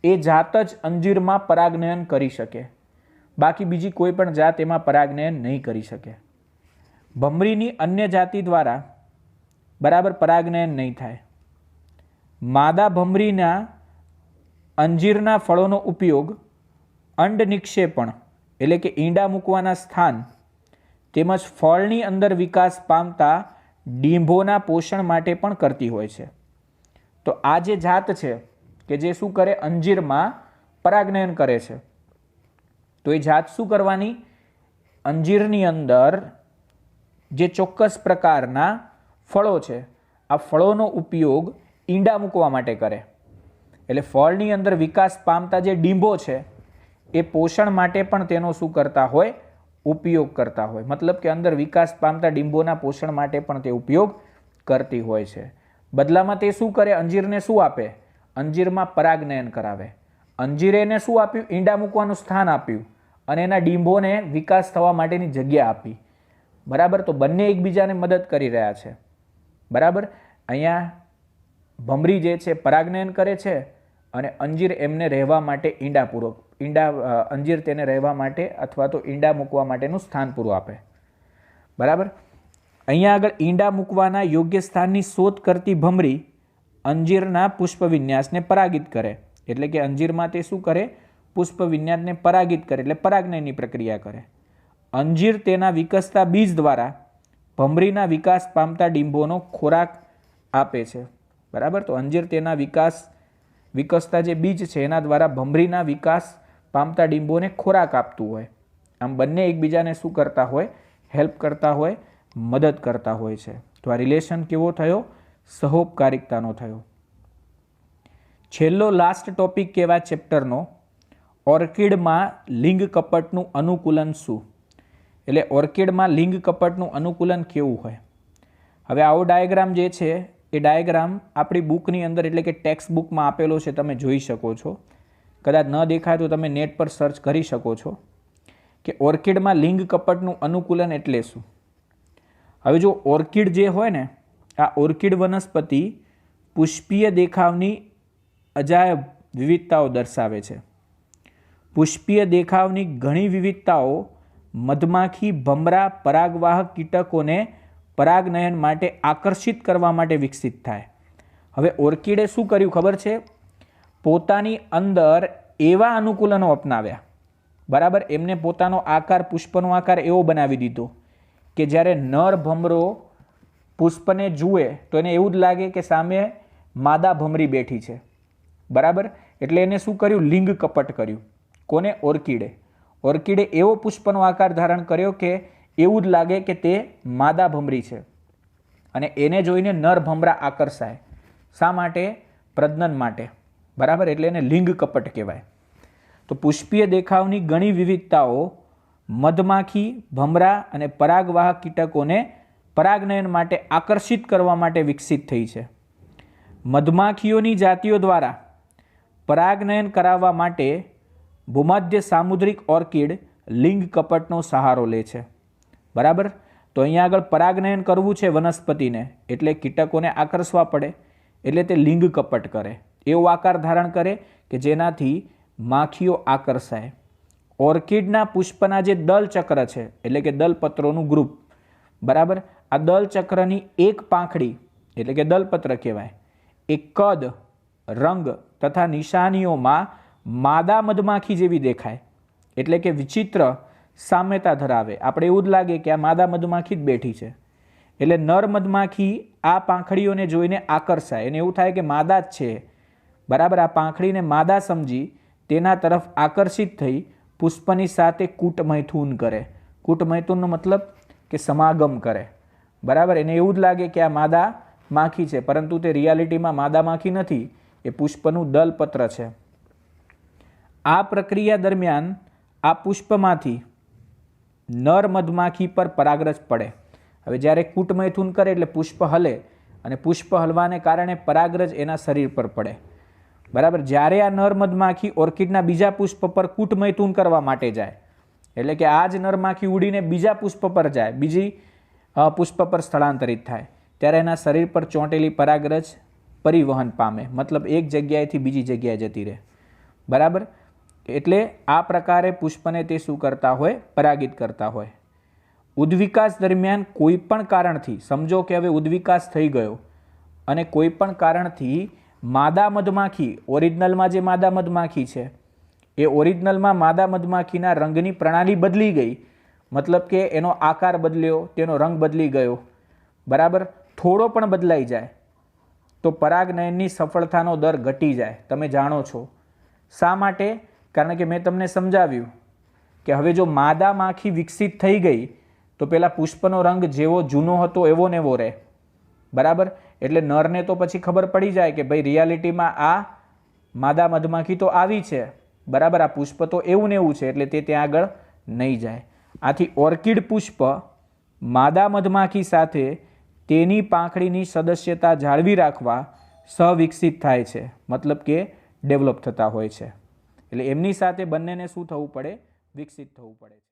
એ જાત જ અંજીરમાં પરાગનયન કરી શકે, બાકી બીજી કોઈ પણ જાત એમાં પરાગનયન નહીં કરી શકે. ભમરીની અન્ય જાતિ દ્વારા બરાબર પરાગનયન નહીં થાય. માદા ભમરીના અંજીરના ફળોનો ઉપયોગ અંડ નિક્ષેપણ એટલે કે ઈંડા મૂકવાના સ્થાન તેમજ ફળની અંદર વિકાસ પામતા ડીંભોના પોષણ માટે પણ કરતી હોય છે. તો આ જે જાત છે કે જે શું કરે? અંજીરમાં પરાગનયન કરે છે. તો એ જાત શું કરવાની? અંજીરની અંદર જે ચોક્કસ પ્રકારના ફળો છે આ ફળોનો ઉપયોગ ઈંડા મૂકવા માટે કરે. એટલે ફળની અંદર વિકાસ પામતા જે ડીંભો છે એ પોષણ માટે પણ તેનો શું કરતા હોય? ઉપયોગ કરતા હોય. મતલબ કે અંદર વિકાસ પામતા ડીંભોના પોષણ માટે પણ તે ઉપયોગ કરતી હોય છે. બદલામાં તે શું કરે? અંજીરને શું આપે? અંજીરમાં પરાગનયન કરાવે. અંજીરે એને શું આપ્યું? ઈંડા મૂકવાનું સ્થાન આપ્યું અને એના ડીંભોને વિકાસ થવા માટેની જગ્યા આપી. બરાબર. તો બંને એકબીજાને મદદ કરી રહ્યા છે. બરાબર. અહીંયા ભમરી જે છે પરાગનયન કરે છે અને અંજીર એમને રહેવા માટે અંજીર તેને રહેવા માટે અથવા તો ઈંડા મૂકવા માટેનું સ્થાન પૂરું આપે. બરાબર. અહીંયા આગળ ઈંડા મૂકવાના યોગ્ય સ્થાનની શોધ કરતી ભમરી અંજીરના પુષ્પ વિન્યાસને પરાગિત કરે. એટલે કે અંજીરમાં તે શું કરે? પુષ્પ વિન્યાસને પરાગિત કરે, એટલે પરાગનયનની પ્રક્રિયા કરે. અંજીર તેના વિકસતા બીજ દ્વારા ભમરીના વિકાસ પામતા ડીંભોનો ખોરાક આપે છે. બરાબર. તો અંજીર તેના વિકસતા જે બીજ છે એના દ્વારા ભમરીના વિકાસ પામતા ડીંભોને ખોરાક આપતું હોય. આમ બંને એકબીજાને શું કરતા હોય? હેલ્પ કરતા હોય, મદદ કરતા હોય છે. તો આ રિલેશન કેવો થયો? સહોપકારિકતાનો થયો. છેલ્લો લાસ્ટ ટોપિક કેવા ચેપ્ટરનો? ઓર્કિડમાં લિંગ કપટનું અનુકૂલન શું? એટલે ઓર્કિડમાં લિંગ કપટનું અનુકૂલન કેવું હોય? હવે આવો ડાયાગ્રામ જે છે એ ડાયાગ્રામ આપણી બુકની અંદર એટલે કે ટેક્સ્ટ બુકમાં આપેલો છે, તમે જોઈ શકો છો. કદાચ ન દેખાય તો તમે નેટ પર સર્ચ કરી શકો છો કે ઓર્કિડમાં લિંગ કપટનું અનુકૂલન એટલે શું. હવે જો ઓર્કિડ જે હોય ને, આ ઓર્કિડ વનસ્પતિ પુષ્પીય દેખાવની અજાયબ વિવિધતાઓ દર્શાવે છે. પુષ્પીય દેખાવની ઘણી વિવિધતાઓ મધમાખી, ભમરા, પરાગવાહક કીટકોને પરાગનયન માટે આકર્ષિત કરવા માટે વિકસિત થાય. હવે ઓર્કિડે શું કર્યું ખબર છે? પોતાની અંદર એવા અનુકૂલનો અપનાવ્યા. બરાબર. એમને પોતાનો આકાર, પુષ્પનો આકાર એવો બનાવી દીધો કે જ્યારે નર ભમરો પુષ્પને જુએ તો એને એવું જ લાગે કે સામે માદા ભમરી બેઠી છે. બરાબર. એટલે એને શું કર્યું? લિંગ કપટ કર્યું. કોને? ઓર્કિડે. ઓર્કિડે એવો પુષ્પનો આકાર ધારણ કર્યો કે એવું જ લાગે કે તે માદા ભમરી છે અને એને જોઈને નર ભમરા આકર્ષાય. શા માટે? પ્રજનન માટે. બરાબર. એટલે એને લિંગ કપટ કહેવાય. તો પુષ્પીય દેખાવની ઘણી વિવિધતાઓ મધમાખી, ભમરા અને પરાગવાહક કીટકોને પરાગનયન માટે આકર્ષિત કરવા માટે વિકસિત થઈ છે. મધમાખીઓની જાતિઓ દ્વારા પરાગનયન કરાવવા માટે ભૂમધ્ય સામુદ્રિક ઓર્કિડ લિંગ કપટનો સહારો લે છે. બરાબર. તો અહીંયા આગળ પરાગનયન કરવું છે વનસ્પતિને, એટલે કીટકોને આકર્ષવા પડે, એટલે તે લિંગ કપટ કરે, એવો આકાર ધારણ કરે કે જેનાથી માખીઓ આકર્ષાય. ઓર્કિડના પુષ્પના જે દલચક્ર છે એટલે કે દલપત્રોનું ગ્રુપ. બરાબર. આ દલચક્રની એક પાંખડી એટલે કે દલપત્ર કહેવાય. એ કદ, રંગ તથા નિશાનીઓમાં માદા મધમાખી જેવી દેખાય, એટલે કે વિચિત્ર સામ્યતા ધરાવે. આપણે એવું જ લાગે કે આ માદા મધમાખી જ બેઠી છે. એટલે નર મધમાખી આ પાંખડીઓને જોઈને આકર્ષાય, એને એવું થાય કે માદા જ છે. બરાબર. આ પાંખડીને માદા સમજી તેના તરફ આકર્ષિત થઈ પુષ્પની સાથે કૂટમૈથુન કરે. કૂટમૈથુનનો મતલબ કે સમાગમ કરે. બરાબર, એને એવું જ લાગે કે આ માદા માખી છે, પરંતુ તે રિયાલિટીમાં માદા માખી નથી, એ પુષ્પનું દલપત્ર છે. આ પ્રક્રિયા દરમિયાન આ પુષ્પમાંથી નર મધમાખી પર પરાગરજ પડે. હવે જ્યારે કૂટમૈથુન કરે એટલે પુષ્પ હલે, અને પુષ્પ હલવાને કારણે પરાગરજ એના શરીર પર પડે. બરાબર, જ્યારે આ નર મધમાખી ઓર્કિડના બીજા પુષ્પ પર કૂટમૈથુન કરવા માટે જાય, એટલે કે આ જ નરમાખી ઉડીને બીજા પુષ્પ પર જાય, બીજી પુષ્પ પર સ્થળાંતરિત થાય, ત્યારે એના શરીર પર ચોંટેલી પરાગરજ પરિવહન પામે, મતલબ એક જગ્યાએથી બીજી જગ્યાએ જતી રહે. બરાબર, એટલે આ પ્રકારે પુષ્પને તે શું કરતા હોય? પરાગિત કરતા હોય. ઉદ્વિકાસ દરમિયાન કોઈ પણ કારણથી, સમજો કે હવે ઉદ્વિકાસ થઈ ગયો અને કોઈ પણ કારણથી માદા મધમાખી, ઓરિજિનલમાં જે માદા મધમાખી છે એ ઓરિજિનલમાં માદા મધમાખીના રંગની પ્રણાલી બદલી ગઈ, મતલબ કે એનો આકાર બદલ્યો, તેનો રંગ બદલી ગયો. બરાબર, થોડો પણ બદલાઈ જાય તો પરાગનયનની સફળતાનો દર ઘટી જાય. તમે જાણો છો શા માટે? કારણ કે મેં તમને સમજાવ્યું કે હવે જો માદા માખી વિકસિત થઈ ગઈ તો પેલા પુષ્પનો રંગ જેવો જૂનો હતો એવો ને એવો રહે. બરાબર, એટલે નરને તો પછી ખબર પડી જાય કે ભાઈ રિયાલિટીમાં આ માદા મધમાખી તો આવી છે. બરાબર, આ પુષ્પ તો એવું ને એવું છે, એટલે તે ત્યાં આગળ નહીં જાય. આથી ઓર્કિડ પુષ્પ માદા મધમાખી સાથે તેની પાંખડીની સદસ્યતા જાળવી રાખવા સહવિકસિત થાય છે, મતલબ કે ડેવલપ થતા હોય છે. એટલે એમની સાથે બંનેને શું થવું પડે? વિકસિત થવું પડે છે.